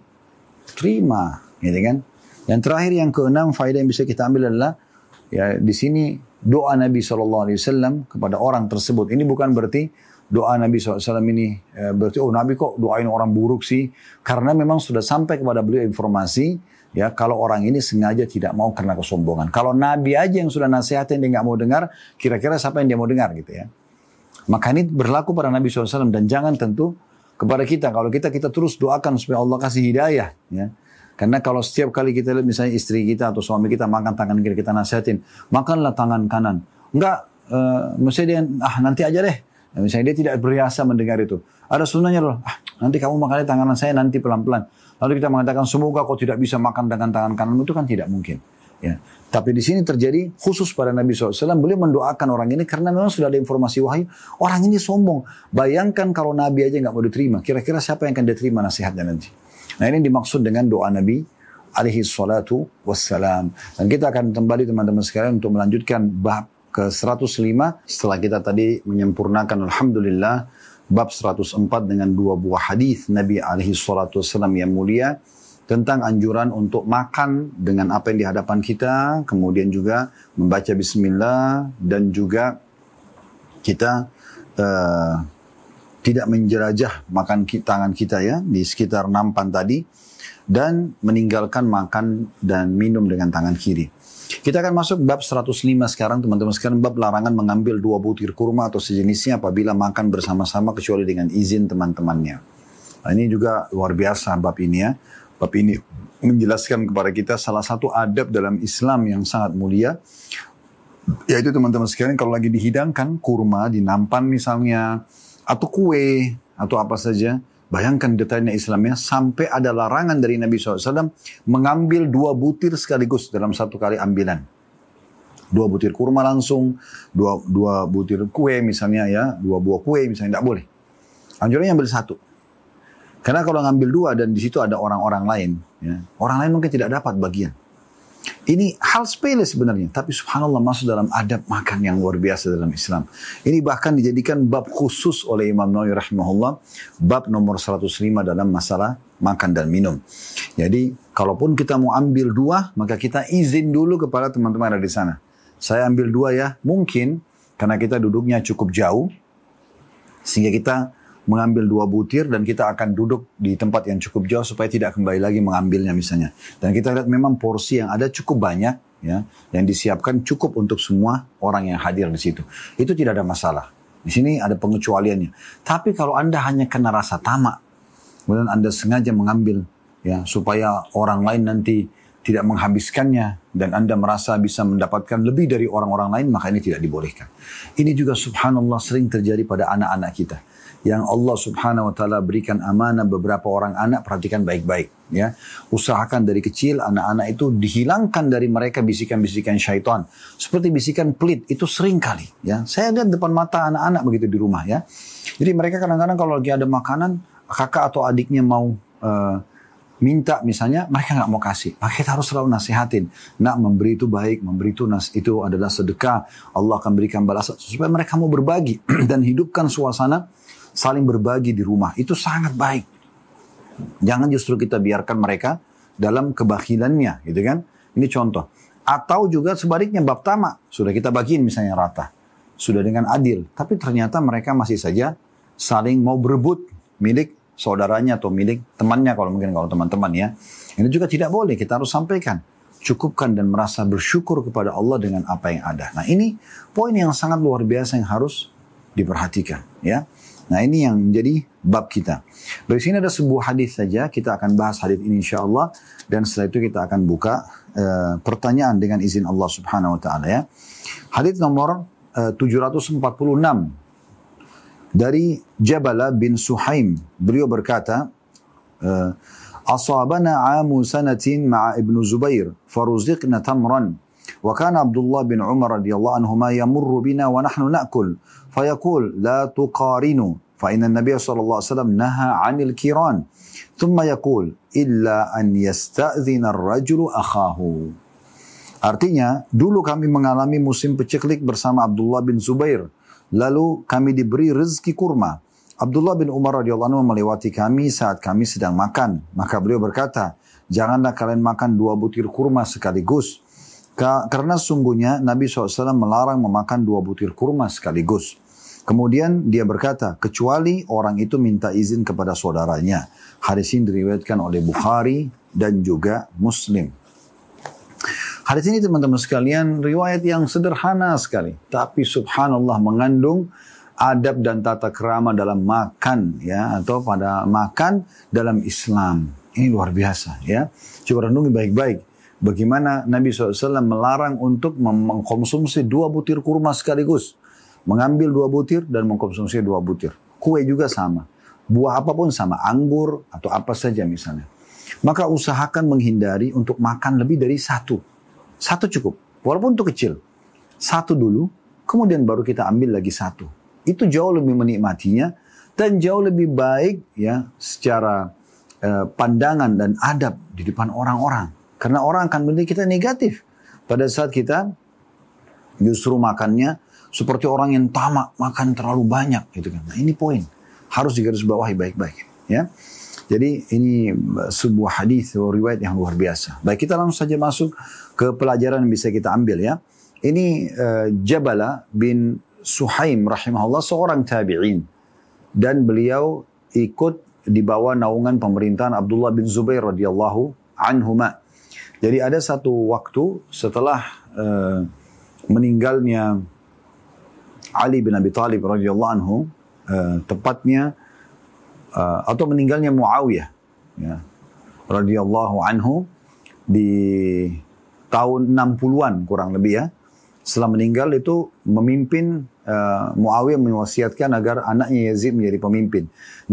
terima, gitu kan. Yang terakhir yang keenam faedah yang bisa kita ambil adalah ya di sini doa Nabi SAW kepada orang tersebut. Ini bukan berarti doa Nabi SAW ini berarti oh Nabi kok doain orang buruk sih, karena memang sudah sampai kepada beliau informasi ya kalau orang ini sengaja tidak mau karena kesombongan. Kalau Nabi aja yang sudah nasihatin dia nggak mau dengar, kira-kira siapa yang dia mau dengar gitu ya. Maka ini berlaku pada Nabi SAW dan jangan tentu kepada kita. Kalau kita terus doakan supaya Allah kasih hidayah ya. Karena kalau setiap kali kita lihat misalnya istri kita atau suami kita makan tangan kiri, kita nasihatin makanlah tangan kanan, enggak mesti dia nanti aja deh. Nah, misalnya dia tidak berbiasa mendengar itu. Ada sunnahnya loh. Nanti kamu makannya tangan saya nanti pelan-pelan. Lalu kita mengatakan semoga kau tidak bisa makan dengan tangan kanan, itu kan tidak mungkin. Ya. Tapi di sini terjadi khusus pada Nabi SAW. Beliau mendoakan orang ini karena memang sudah ada informasi wahyu. Orang ini sombong. Bayangkan kalau Nabi aja nggak mau diterima. Kira-kira siapa yang akan diterima nasihatnya nanti? Nah ini dimaksud dengan doa Nabi alaihi salatu wassalam. Dan kita akan kembali teman-teman sekalian untuk melanjutkan bab ke 105 setelah kita tadi menyempurnakan alhamdulillah bab 104 dengan dua buah hadis Nabi alaihi salatu wasallam yang mulia tentang anjuran untuk makan dengan apa yang di hadapan kita, kemudian juga membaca bismillah dan juga kita tidak menjelajah makan tangan kita ya di sekitar nampan tadi dan meninggalkan makan dan minum dengan tangan kiri. Kita akan masuk bab 105 sekarang teman-teman sekalian, bab larangan mengambil 2 butir kurma atau sejenisnya apabila makan bersama-sama kecuali dengan izin teman-temannya. Nah, ini juga luar biasa bab ini ya. Bab ini menjelaskan kepada kita salah satu adab dalam Islam yang sangat mulia, yaitu teman-teman sekalian kalau lagi dihidangkan kurma di nampan misalnya atau kue atau apa saja, bayangkan detailnya Islamnya sampai ada larangan dari Nabi SAW mengambil 2 butir sekaligus dalam satu kali ambilan. 2 butir kurma langsung, 2 butir kue misalnya ya, 2 buah kue misalnya, tidak boleh. Anjurannya ambil 1. Karena kalau ngambil 2 dan di situ ada orang-orang lain, ya, orang lain mungkin tidak dapat bagian. Ini hal sepele sebenarnya, tapi subhanallah masuk dalam adab makan yang luar biasa dalam Islam. Ini bahkan dijadikan bab khusus oleh Imam Nawawi rahimahullah, bab nomor 105 dalam masalah makan dan minum. Jadi, kalaupun kita mau ambil 2, maka kita izin dulu kepada teman-teman ada di sana. Saya ambil 2 ya, mungkin karena kita duduknya cukup jauh, sehingga kita mengambil 2 butir dan kita akan duduk di tempat yang cukup jauh supaya tidak kembali lagi mengambilnya misalnya. Dan kita lihat memang porsi yang ada cukup banyak ya, yang disiapkan cukup untuk semua orang yang hadir di situ. Itu tidak ada masalah. Di sini ada pengecualiannya. Tapi kalau Anda hanya kena rasa tamak, kemudian Anda sengaja mengambil ya supaya orang lain nanti tidak menghabiskannya dan Anda merasa bisa mendapatkan lebih dari orang-orang lain, maka ini tidak dibolehkan. Ini juga subhanallah sering terjadi pada anak-anak kita. Yang Allah subhanahu wa ta'ala berikan amanah beberapa orang anak, perhatikan baik-baik ya. Usahakan dari kecil anak-anak itu dihilangkan dari mereka bisikan-bisikan syaitan. Seperti bisikan pelit, itu sering kali ya. Saya lihat depan mata anak-anak begitu di rumah ya. Jadi mereka kadang-kadang kalau lagi ada makanan, kakak atau adiknya mau minta misalnya, mereka nggak mau kasih. Maka kita harus selalu nasihatin. Nak, memberi itu baik, memberi itu adalah sedekah. Allah akan berikan balasan supaya mereka mau berbagi dan hidupkan suasana saling berbagi di rumah. Itu sangat baik. Jangan justru kita biarkan mereka dalam kebakhilannya, gitu kan? Ini contoh. Atau juga sebaliknya bab tamak. Sudah kita bagiin misalnya rata. Sudah dengan adil. Tapi ternyata mereka masih saja saling mau berebut milik saudaranya atau milik temannya, kalau mungkin kalau teman-teman ya. Ini juga tidak boleh, kita harus sampaikan. Cukupkan dan merasa bersyukur kepada Allah dengan apa yang ada. Nah ini poin yang sangat luar biasa yang harus diperhatikan. Ya. Nah ini yang menjadi bab kita. Dari sini ada sebuah hadis saja, kita akan bahas hadis ini insyaAllah. Dan setelah itu kita akan buka pertanyaan dengan izin Allah subhanahu wa ta'ala ya. Hadis nomor 746. Dari Jabala bin Suhaim, beliau berkata, Asabana amu sanatin ma'a ibnu Zubair, faruziqna tamran, wa kana Abdullah bin Umar radhiyallahu anhuma yamurru bina wa nahnu na'kul, fayaqul la tuqarinu, fa inna an-nabiy sallallahu alaihi wasallam naha 'anil kiran, thumma yaqul illa an yasta'dhina ar-rajulu akhahu. Artinya, dulu kami mengalami musim peceklik bersama Abdullah bin Zubair. Lalu kami diberi rezeki kurma. Abdullah bin Umar radhiyallahu anhu melewati kami saat kami sedang makan. Maka beliau berkata, janganlah kalian makan 2 butir kurma sekaligus. Karena sungguhnya Nabi SAW melarang memakan 2 butir kurma sekaligus. Kemudian dia berkata, kecuali orang itu minta izin kepada saudaranya. Hadis ini diriwayatkan oleh Bukhari dan juga Muslim. Hadis ini teman-teman sekalian riwayat yang sederhana sekali. Tapi subhanallah mengandung adab dan tata krama dalam makan ya. Atau pada makan dalam Islam. Ini luar biasa ya. Coba renungi baik-baik. Bagaimana Nabi SAW melarang untuk mengkonsumsi 2 butir kurma sekaligus. Mengambil 2 butir dan mengkonsumsi 2 butir. Kue juga sama. Buah apapun sama. Anggur atau apa saja misalnya. Maka usahakan menghindari untuk makan lebih dari 1. 1 cukup, walaupun itu kecil. 1 dulu, kemudian baru kita ambil lagi 1. Itu jauh lebih menikmatinya dan jauh lebih baik ya secara pandangan dan adab di depan orang-orang. Karena orang akan menilai kita negatif pada saat kita justru makannya seperti orang yang tamak, makan terlalu banyak gitu kan. Nah, ini poin harus digarisbawahi baik-baik ya. Jadi ini sebuah hadis atau riwayat yang luar biasa. Baik, kita langsung saja masuk ke pelajaran yang bisa kita ambil ya. Ini Jabala bin Suhaim rahimahullah seorang tabi'in. Dan beliau ikut di bawah naungan pemerintahan Abdullah bin Zubair radhiyallahu anhuma. Jadi ada satu waktu setelah meninggalnya Ali bin Abi Thalib radhiyallahu anhu, tepatnya atau meninggalnya Muawiyah ya, radhiyallahu anhu di tahun 60-an kurang lebih ya. Setelah meninggal itu memimpin, Muawiyah mewasiatkan agar anaknya Yazid menjadi pemimpin.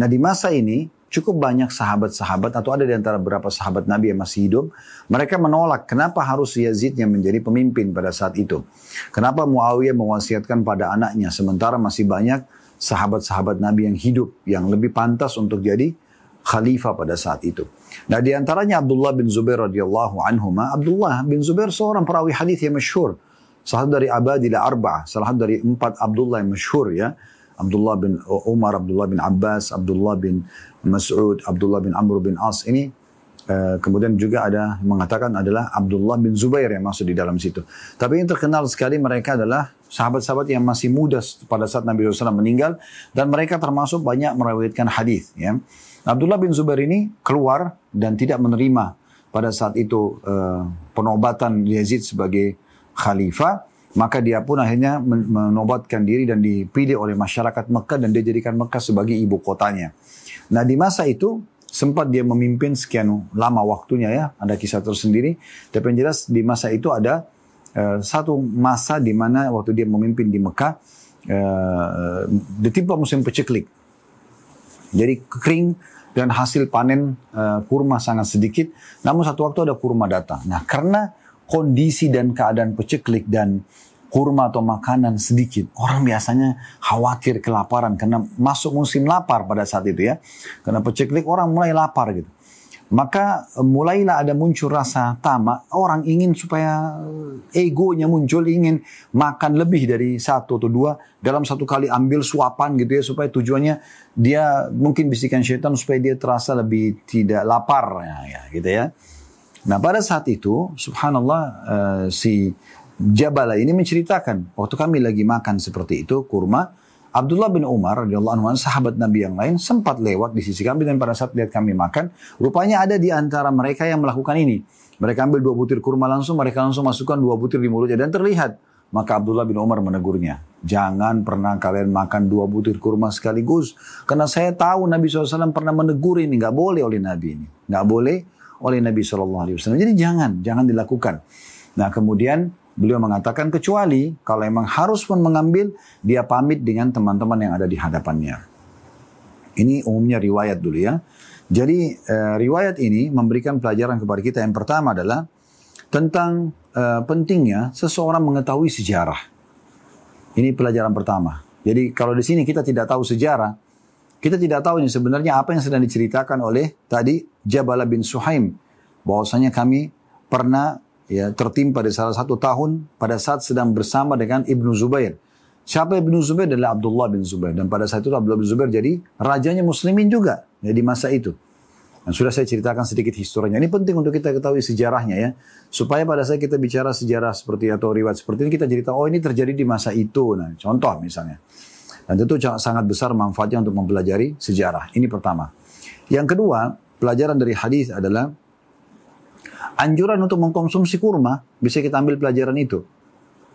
Nah di masa ini cukup banyak sahabat-sahabat atau ada di antara beberapa sahabat Nabi yang masih hidup. Mereka menolak kenapa harus Yazid yang menjadi pemimpin pada saat itu. Kenapa Muawiyah mewasiatkan pada anaknya sementara masih banyak sahabat-sahabat Nabi yang hidup, yang lebih pantas untuk jadi khalifah pada saat itu. Nah di antaranya Abdullah bin Zubair radhiyallahu anhuma. Abdullah bin Zubair seorang perawi hadis yang masyhur. Salah dari Abadilah Arba'ah, salah dari 4 Abdullah yang masyhur ya. Abdullah bin Umar, Abdullah bin Abbas, Abdullah bin Mas'ud, Abdullah bin Amr bin As. Ini kemudian juga ada mengatakan adalah Abdullah bin Zubair yang masuk di dalam situ. Tapi yang terkenal sekali mereka adalah sahabat-sahabat yang masih muda pada saat Nabi SAW meninggal. Dan mereka termasuk banyak meriwayatkan hadis. Ya. Abdullah bin Zubair ini keluar dan tidak menerima pada saat itu penobatan Yazid sebagai khalifah. Maka dia pun akhirnya menobatkan diri dan dipilih oleh masyarakat Mekah dan dia jadikan Mekah sebagai ibu kotanya. Nah di masa itu sempat dia memimpin sekian lama waktunya ya. Ada kisah tersendiri. Tapi yang jelas di masa itu ada satu masa di mana waktu dia memimpin di Mekah ditimpa musim peceklik. Jadi kering dan hasil panen kurma sangat sedikit. Namun satu waktu ada kurma datang. Nah karena kondisi dan keadaan peceklik dan kurma atau makanan sedikit, orang biasanya khawatir kelaparan karena masuk musim lapar pada saat itu ya. Karena peceklik orang mulai lapar gitu. Maka mulailah ada muncul rasa tamak, orang ingin supaya egonya muncul, ingin makan lebih dari satu atau dua, dalam satu kali ambil suapan gitu ya, supaya tujuannya dia mungkin bisikan syaitan supaya dia terasa lebih tidak lapar ya gitu ya. Nah pada saat itu subhanallah si Jabala ini menceritakan, waktu kami lagi makan seperti itu kurma, Abdullah bin Umar radhiyallahu anhu, sahabat Nabi yang lain sempat lewat di sisi kami, dan pada saat lihat kami makan, rupanya ada di antara mereka yang melakukan ini. Mereka ambil 2 butir kurma langsung, mereka langsung masukkan 2 butir di mulutnya dan terlihat. Maka Abdullah bin Umar menegurnya, jangan pernah kalian makan 2 butir kurma sekaligus, karena saya tahu Nabi SAW pernah menegur ini, nggak boleh oleh Nabi ini, nggak boleh oleh Nabi SAW. Jadi jangan dilakukan. Nah kemudian beliau mengatakan kecuali kalau emang harus pun mengambil, dia pamit dengan teman-teman yang ada di hadapannya. Ini umumnya riwayat dulu ya. Jadi riwayat ini memberikan pelajaran kepada kita. Yang pertama adalah tentang pentingnya seseorang mengetahui sejarah. Ini pelajaran pertama. Jadi kalau di sini kita tidak tahu sejarah, kita tidak tahu ini sebenarnya apa yang sedang diceritakan oleh tadi Jabala bin Suhaim. Bahwasanya kami pernah tertimpa di salah satu tahun pada saat sedang bersama dengan Ibnu Zubair. Siapa Ibnu Zubair? Adalah Abdullah bin Zubair. Dan pada saat itu Abdullah bin Zubair jadi rajanya muslimin juga di masa itu. Dan sudah saya ceritakan sedikit historinya. Ini penting untuk kita ketahui sejarahnya ya. Supaya pada saat kita bicara sejarah seperti atau riwayat seperti ini, kita cerita, oh ini terjadi di masa itu. Nah, contoh misalnya. Dan tentu sangat besar manfaatnya untuk mempelajari sejarah. Ini pertama. Yang kedua, pelajaran dari hadis adalah anjuran untuk mengkonsumsi kurma. Bisa kita ambil pelajaran itu.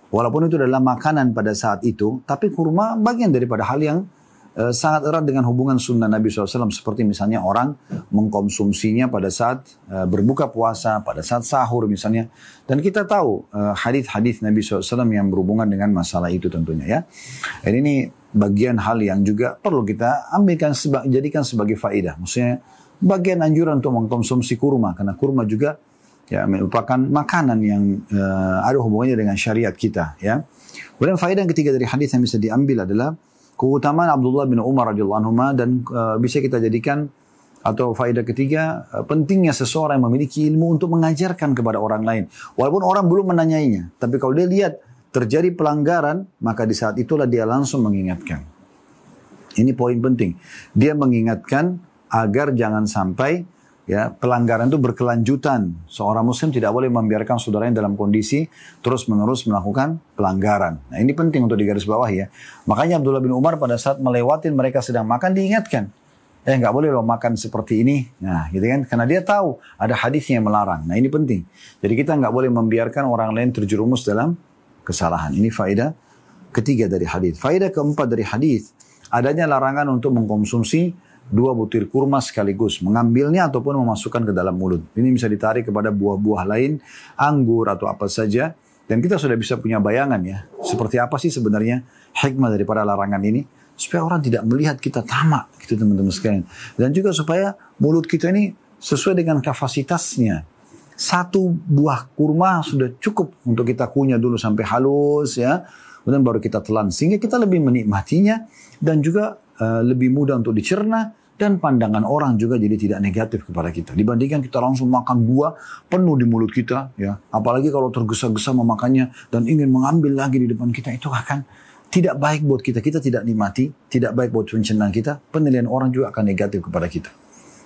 Walaupun itu adalah makanan pada saat itu, tapi kurma bagian daripada hal yang sangat erat dengan hubungan sunnah Nabi SAW. Seperti misalnya orang mengkonsumsinya pada saat berbuka puasa, pada saat sahur misalnya. Dan kita tahu hadis-hadis Nabi SAW yang berhubungan dengan masalah itu tentunya ya. Dan ini bagian hal yang juga perlu kita ambilkan, jadikan sebagai faedah. Maksudnya bagian anjuran untuk mengkonsumsi kurma. Karena kurma juga merupakan makanan yang ada hubungannya dengan syariat kita ya. Kemudian faedah yang ketiga dari hadis yang bisa diambil adalah keutamaan Abdullah bin Umar radhiyallahu anhu, dan bisa kita jadikan, atau faedah ketiga, pentingnya seseorang yang memiliki ilmu untuk mengajarkan kepada orang lain walaupun orang belum menanyainya, tapi kalau dia lihat terjadi pelanggaran, maka di saat itulah dia langsung mengingatkan. Ini poin penting, dia mengingatkan agar jangan sampai pelanggaran itu berkelanjutan. Seorang muslim tidak boleh membiarkan saudaranya dalam kondisi terus-menerus melakukan pelanggaran. Nah ini penting untuk digarisbawahi ya. Makanya Abdullah bin Umar pada saat melewatin mereka sedang makan diingatkan. Nggak boleh lo makan seperti ini. Nah gitu kan. Karena dia tahu ada hadisnya yang melarang. Nah ini penting. Jadi kita nggak boleh membiarkan orang lain terjerumus dalam kesalahan. Ini faedah ketiga dari hadis. Faedah keempat dari hadis, adanya larangan untuk mengkonsumsi 2 butir kurma sekaligus, mengambilnya ataupun memasukkan ke dalam mulut. Ini bisa ditarik kepada buah-buah lain, anggur atau apa saja. Dan kita sudah bisa punya bayangan ya, seperti apa sih sebenarnya hikmah daripada larangan ini. Supaya orang tidak melihat kita tamak, gitu teman-teman sekalian. Dan juga supaya mulut kita ini sesuai dengan kapasitasnya. 1 buah kurma sudah cukup untuk kita kunyah dulu sampai halus ya. Kemudian baru kita telan, sehingga kita lebih menikmatinya dan juga lebih mudah untuk dicerna. Dan pandangan orang juga jadi tidak negatif kepada kita. Dibandingkan kita langsung makan buah penuh di mulut kita. Ya. Apalagi kalau tergesa-gesa memakannya dan ingin mengambil lagi di depan kita. Itu akan tidak baik buat kita. Kita tidak nikmati. Tidak baik buat pencernaan kita. Penilaian orang juga akan negatif kepada kita.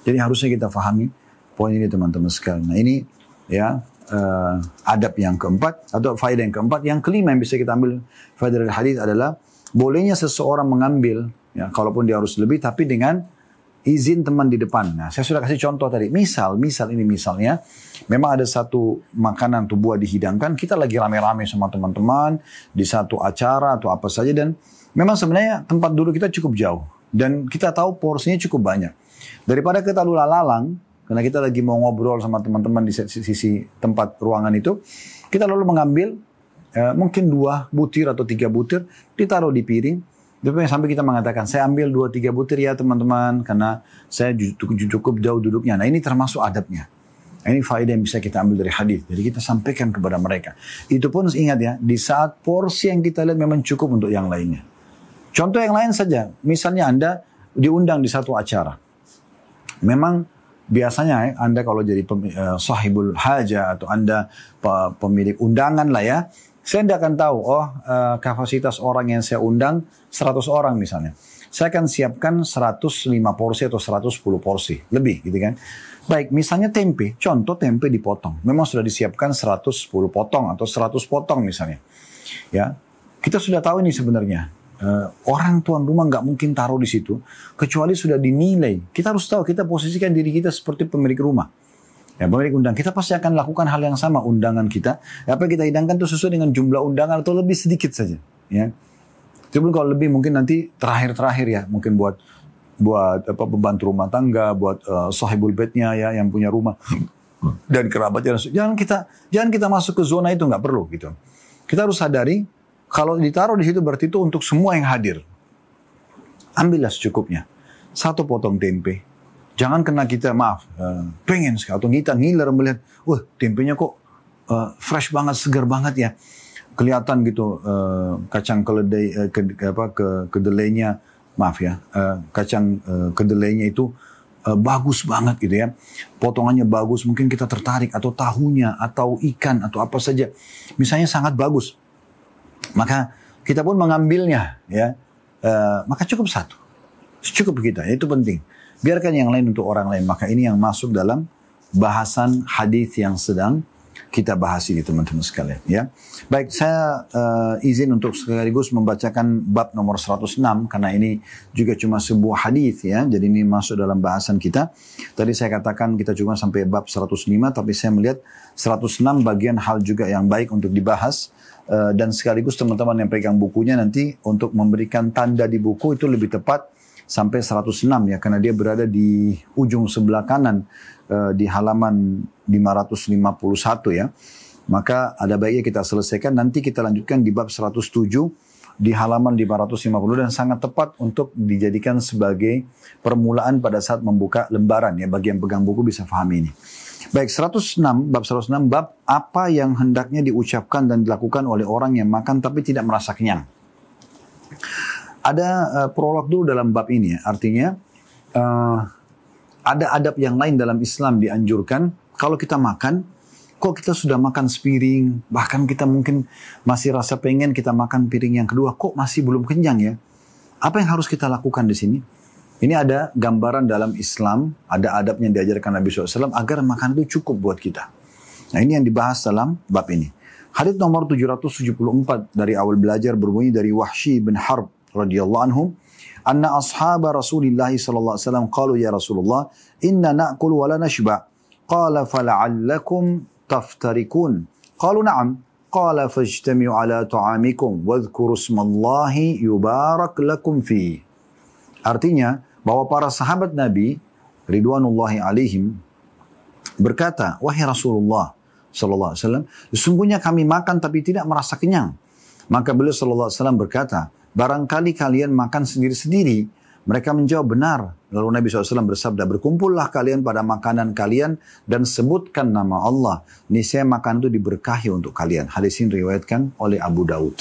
Jadi harusnya kita fahami poin ini teman-teman sekalian. Nah ini ya adab yang keempat. Atau faedah yang keempat. Yang kelima yang bisa kita ambil faedah dari hadis adalah bolehnya seseorang mengambil. Ya, kalaupun dia harus lebih. Tapi dengan izin teman di depan. Nah, saya sudah kasih contoh tadi. Misal ini misalnya, memang ada satu makanan atau buah dihidangkan, kita lagi rame-rame sama teman-teman, di satu acara atau apa saja, dan memang sebenarnya tempat duduk kita cukup jauh. Dan kita tahu porsinya cukup banyak. Daripada kita lalang, karena kita lagi mau ngobrol sama teman-teman di sisi tempat ruangan itu, kita lalu mengambil mungkin 2 butir atau 3 butir, ditaruh di piring. Sampai kita mengatakan, saya ambil 2-3 butir ya teman-teman, karena saya cukup jauh duduknya. Nah ini termasuk adabnya. Nah, ini faedah yang bisa kita ambil dari hadis. Jadi kita sampaikan kepada mereka. Itu pun ingat ya, di saat porsi yang kita lihat memang cukup untuk yang lainnya. Contoh yang lain saja, misalnya Anda diundang di satu acara. Memang biasanya Anda kalau jadi sahibul haja atau Anda pemilik undangan lah ya, saya tidak akan tahu, kapasitas orang yang saya undang 100 orang misalnya. Saya akan siapkan 105 porsi atau 110 porsi, lebih gitu kan. Baik, misalnya tempe, contoh tempe dipotong. Memang sudah disiapkan 110 potong atau 100 potong misalnya. Ya, kita sudah tahu ini sebenarnya. Orang tuan rumah nggak mungkin taruh di situ, kecuali sudah dinilai. Kita harus tahu, kita posisikan diri kita seperti pemilik rumah. Ya, pemilik undangan, kita pasti akan lakukan hal yang sama undangan kita. Apa yang kita hidangkan itu sesuai dengan jumlah undangan atau lebih sedikit saja. Ya, itu pun kalau lebih mungkin nanti terakhir ya, mungkin buat pembantu rumah tangga, buat sahibul baitnya ya, yang punya rumah dan kerabatnya. Jangan kita masuk ke zona itu, nggak perlu gitu. Kita harus sadari kalau ditaruh di situ berarti itu untuk semua yang hadir. Ambillah secukupnya. 1 potong tempe. Jangan kena kita pengen sekali atau kita ngiler melihat, wah tempenya kok fresh banget, segar banget ya. Kelihatan gitu kacang keledai kedelainya, kacang kedelainya itu bagus banget gitu ya. Potongannya bagus, mungkin kita tertarik, atau tahunya atau ikan atau apa saja. Misalnya sangat bagus. Maka kita pun mengambilnya ya. Maka cukup 1. Cukup kita, itu penting. Biarkan yang lain untuk orang lain. Maka ini yang masuk dalam bahasan hadis yang sedang kita bahas ini teman-teman sekalian ya. Baik, saya izin untuk sekaligus membacakan bab nomor 106 karena ini juga cuma sebuah hadis ya. Jadi ini masuk dalam bahasan kita. Tadi saya katakan kita cuma sampai bab 105, tapi saya melihat 106 bagian hal juga yang baik untuk dibahas. Dan sekaligus teman-teman yang pegang bukunya nanti untuk memberikan tanda di buku itu lebih tepat sampai 106 ya, karena dia berada di ujung sebelah kanan di halaman 551 ya. Maka ada baiknya kita selesaikan, nanti kita lanjutkan di bab 107 di halaman 550 dan sangat tepat untuk dijadikan sebagai permulaan pada saat membuka lembaran ya, bagi yang pegang buku bisa pahami ini. Baik, 106, bab 106, bab apa yang hendaknya diucapkan dan dilakukan oleh orang yang makan tapi tidak merasa kenyang. Ada prolog dulu dalam bab ini ya, artinya ada adab yang lain dalam Islam dianjurkan. Kalau kita makan, kok kita sudah makan sepiring, bahkan kita mungkin masih rasa pengen kita makan piring yang kedua, kok masih belum kenyang ya. Apa yang harus kita lakukan di sini? Ini ada gambaran dalam Islam, ada adab yang diajarkan Nabi SAW agar makan itu cukup buat kita. Nah ini yang dibahas dalam bab ini. Hadits nomor 774 dari awal belajar berbunyi dari Wahsy bin Harb radhiyallahu anhu, anna ashab Rasulillah sallallahu alaihi wasallam qalu ya Rasulullah inna na'kul wa la nashba. Qala fala'allakum taftarikun. Qalu na'am. Qala fajtami'u ala ta'amikum wadhkuru ismallahi yubarak lakum fi. Artinya bahwa para sahabat Nabi ridwanullahi alaihim berkata, wahai Rasulullah sallallahu alaihi wasallam, sesungguhnya kami makan tapi tidak merasa kenyang. Maka beliau sallallahu alaihi wasallam berkata, barangkali kalian makan sendiri-sendiri. Mereka menjawab benar. Lalu Nabi SAW bersabda, berkumpullah kalian pada makanan kalian dan sebutkan nama Allah. Niscaya makan itu diberkahi untuk kalian. Hadis ini diriwayatkan oleh Abu Daud.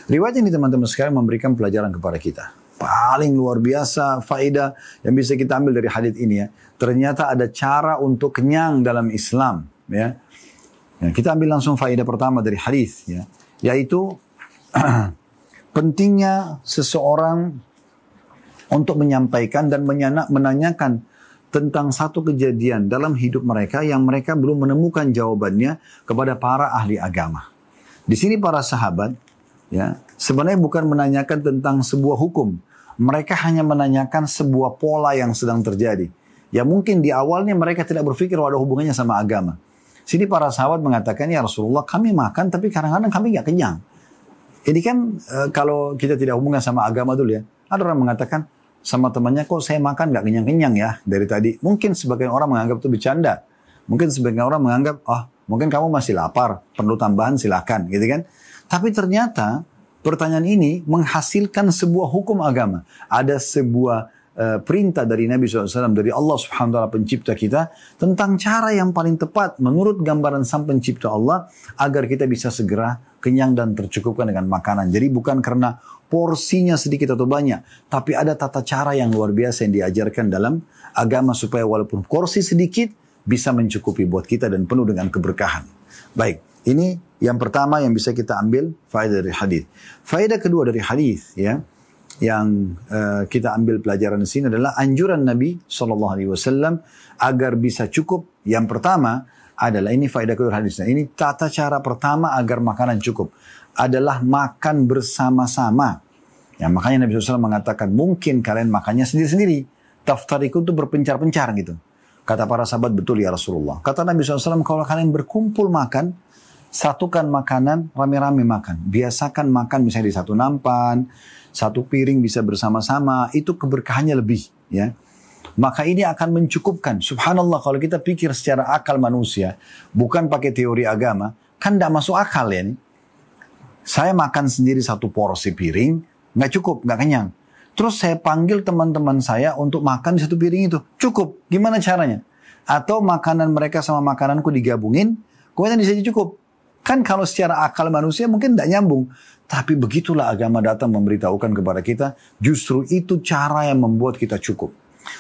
Riwayat ini teman-teman sekalian memberikan pelajaran kepada kita. Paling luar biasa faedah yang bisa kita ambil dari hadis ini ya. Ternyata ada cara untuk kenyang dalam Islam ya. Kita ambil langsung faedah pertama dari hadis ya, yaitu pentingnya seseorang untuk menyampaikan dan menanyakan tentang satu kejadian dalam hidup mereka yang mereka belum menemukan jawabannya kepada para ahli agama. Di sini para sahabat ya, sebenarnya bukan menanyakan tentang sebuah hukum. Mereka hanya menanyakan sebuah pola yang sedang terjadi. Ya mungkin di awalnya mereka tidak berpikir ada hubungannya sama agama. Sini para sahabat mengatakan, ya Rasulullah kami makan tapi kadang-kadang kami nggak kenyang. Ini kan kalau kita tidak hubungan sama agama dulu ya. Ada orang mengatakan sama temannya, kok saya makan nggak kenyang-kenyang ya dari tadi. Mungkin sebagian orang menganggap itu bercanda. Mungkin sebagian orang menganggap, mungkin kamu masih lapar, perlu tambahan silakan gitu kan. Tapi ternyata pertanyaan ini menghasilkan sebuah hukum agama. Ada sebuah perintah dari Nabi SAW, dari Allah Subhanahu Wa Taala pencipta kita, tentang cara yang paling tepat menurut gambaran sang pencipta Allah agar kita bisa segera kenyang dan tercukupkan dengan makanan. Jadi bukan karena porsinya sedikit atau banyak, tapi ada tata cara yang luar biasa yang diajarkan dalam agama supaya walaupun porsi sedikit bisa mencukupi buat kita dan penuh dengan keberkahan. Baik, ini yang pertama yang bisa kita ambil faedah dari hadis. Faedah kedua dari hadis ya, yang kita ambil pelajaran di sini adalah anjuran Nabi SAW agar bisa cukup. Yang pertama adalah, ini faedah kedua hadisnya, ini tata cara pertama agar makanan cukup adalah makan bersama-sama. Ya, makanya Nabi SAW mengatakan mungkin kalian makannya sendiri-sendiri, taftariku itu berpencar-pencar gitu. Kata para sahabat, betul ya Rasulullah. Kata Nabi SAW, kalau kalian berkumpul makan, satukan makanan, rame-rame makan. Biasakan makan misalnya di satu nampan, satu piring bisa bersama-sama, itu keberkahannya lebih. Ya. Maka ini akan mencukupkan. Subhanallah, kalau kita pikir secara akal manusia, bukan pakai teori agama, kan tidak masuk akal ya. Nih. Saya makan sendiri satu porsi piring, nggak cukup, nggak kenyang. Terus saya panggil teman-teman saya untuk makan di satu piring itu. Cukup. Gimana caranya? Atau makanan mereka sama makananku digabungin, kemudian bisa cukup. Kan kalau secara akal manusia mungkin tidak nyambung. Tapi begitulah agama datang memberitahukan kepada kita, justru itu cara yang membuat kita cukup.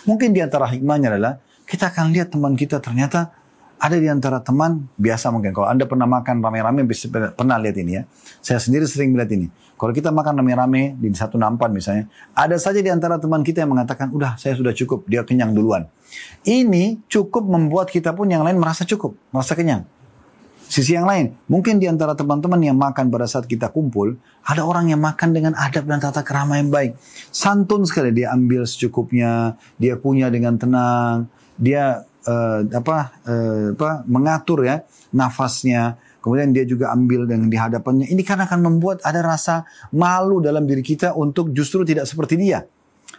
Mungkin di antara hikmahnya adalah, kita akan lihat teman kita ternyata ada di antara teman, biasa mungkin. Kalau Anda pernah makan rame-rame, pernah lihat ini ya. Saya sendiri sering melihat ini. Kalau kita makan rame-rame di satu nampan misalnya, ada saja di antara teman kita yang mengatakan, udah saya sudah cukup, dia kenyang duluan. Ini cukup membuat kita pun yang lain merasa cukup, merasa kenyang. Sisi yang lain, mungkin di antara teman-teman yang makan pada saat kita kumpul, ada orang yang makan dengan adab dan tata krama yang baik. Santun sekali, dia ambil secukupnya, dia punya dengan tenang, dia mengatur ya nafasnya, kemudian dia juga ambil dengan di hadapannya. Ini kan akan membuat ada rasa malu dalam diri kita untuk justru tidak seperti dia.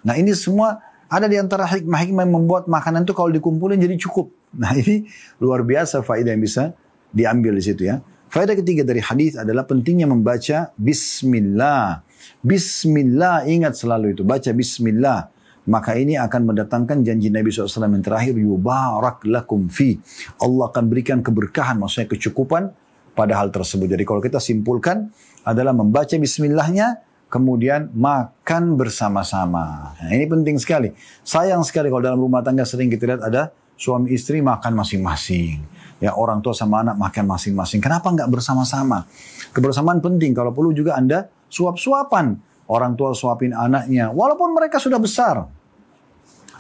Nah ini semua ada di antara hikmah-hikmah yang membuat makanan itu kalau dikumpulin jadi cukup. Nah ini luar biasa faedah yang bisa diambil di situ ya. Faedah ketiga dari hadis adalah pentingnya membaca Bismillah. Bismillah, ingat selalu itu, baca Bismillah. Maka ini akan mendatangkan janji Nabi SAW yang terakhir, yubarak lakum fi. Allah akan berikan keberkahan, maksudnya kecukupan pada hal tersebut. Jadi kalau kita simpulkan adalah membaca Bismillahnya, kemudian makan bersama-sama. Nah, ini penting sekali. Sayang sekali kalau dalam rumah tangga sering kita lihat ada suami istri makan masing-masing. Ya, orang tua sama anak makan masing-masing. Kenapa nggak bersama-sama? Kebersamaan penting. Kalau perlu juga Anda suap-suapan. Orang tua suapin anaknya. Walaupun mereka sudah besar.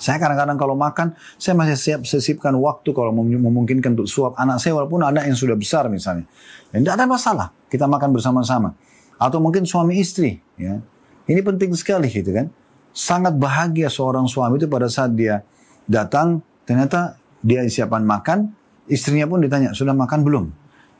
Saya kadang-kadang kalau makan, saya masih sisipkan waktu kalau memungkinkan untuk suap anak saya. Walaupun anak yang sudah besar misalnya. Dan tidak ada masalah. Kita makan bersama-sama. Atau mungkin suami istri. Ya. Ini penting sekali gitu kan. Sangat bahagia seorang suami itu pada saat dia datang. Ternyata dia siapkan makan. Istrinya pun ditanya, sudah makan belum?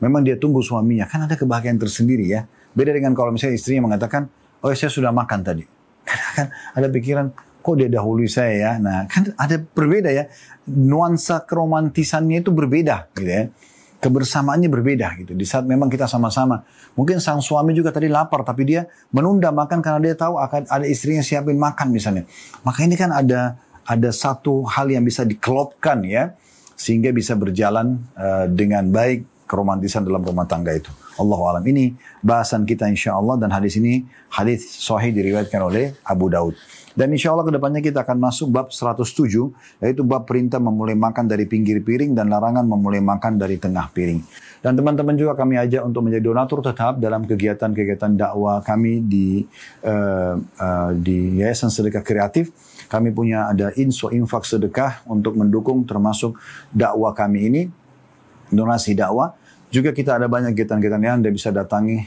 Memang dia tunggu suaminya. Kan ada kebahagiaan tersendiri ya. Beda dengan kalau misalnya istrinya mengatakan, oh saya sudah makan tadi. Kan ada pikiran, kok dia dahului saya ya. Nah kan ada berbeda ya. Nuansa keromantisannya itu berbeda gitu ya. Kebersamaannya berbeda gitu. Di saat memang kita sama-sama. Mungkin sang suami juga tadi lapar. Tapi dia menunda makan karena dia tahu akan ada istrinya siapin makan misalnya. Maka ini kan ada satu hal yang bisa dikelopkan ya. Sehingga bisa berjalan dengan baik keromantisan dalam rumah tangga itu. Allahu a'lam. Ini bahasan kita insya Allah, dan hadis ini hadis sahih diriwayatkan oleh Abu Daud. Dan insya Allah kedepannya kita akan masuk bab 107, yaitu bab perintah memulai makan dari pinggir piring dan larangan memulai makan dari tengah piring. Dan teman-teman juga kami ajak untuk menjadi donatur tetap dalam kegiatan-kegiatan dakwah kami di Yayasan Sedekah Kreatif. Kami punya ada infak sedekah untuk mendukung termasuk dakwah kami ini, donasi dakwah. Juga kita ada banyak kegiatan-kegiatan yang Anda bisa datangi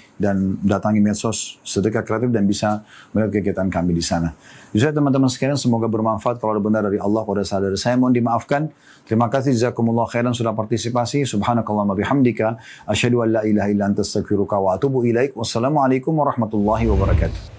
medsos Sedekah Kreatif dan bisa melihat kegiatan kami di sana. Jadi teman-teman sekalian, semoga bermanfaat. Kalau ada benar dari Allah, kalau ada salah dari saya, mohon dimaafkan. Terima kasih jazakumullah khairan sudah partisipasi. Subhanakallahumma bihamdika asyhadu an la ilaha illa anta astaghfiruka wa atubu ilaik. Wassalamualaikum warahmatullahi wabarakatuh.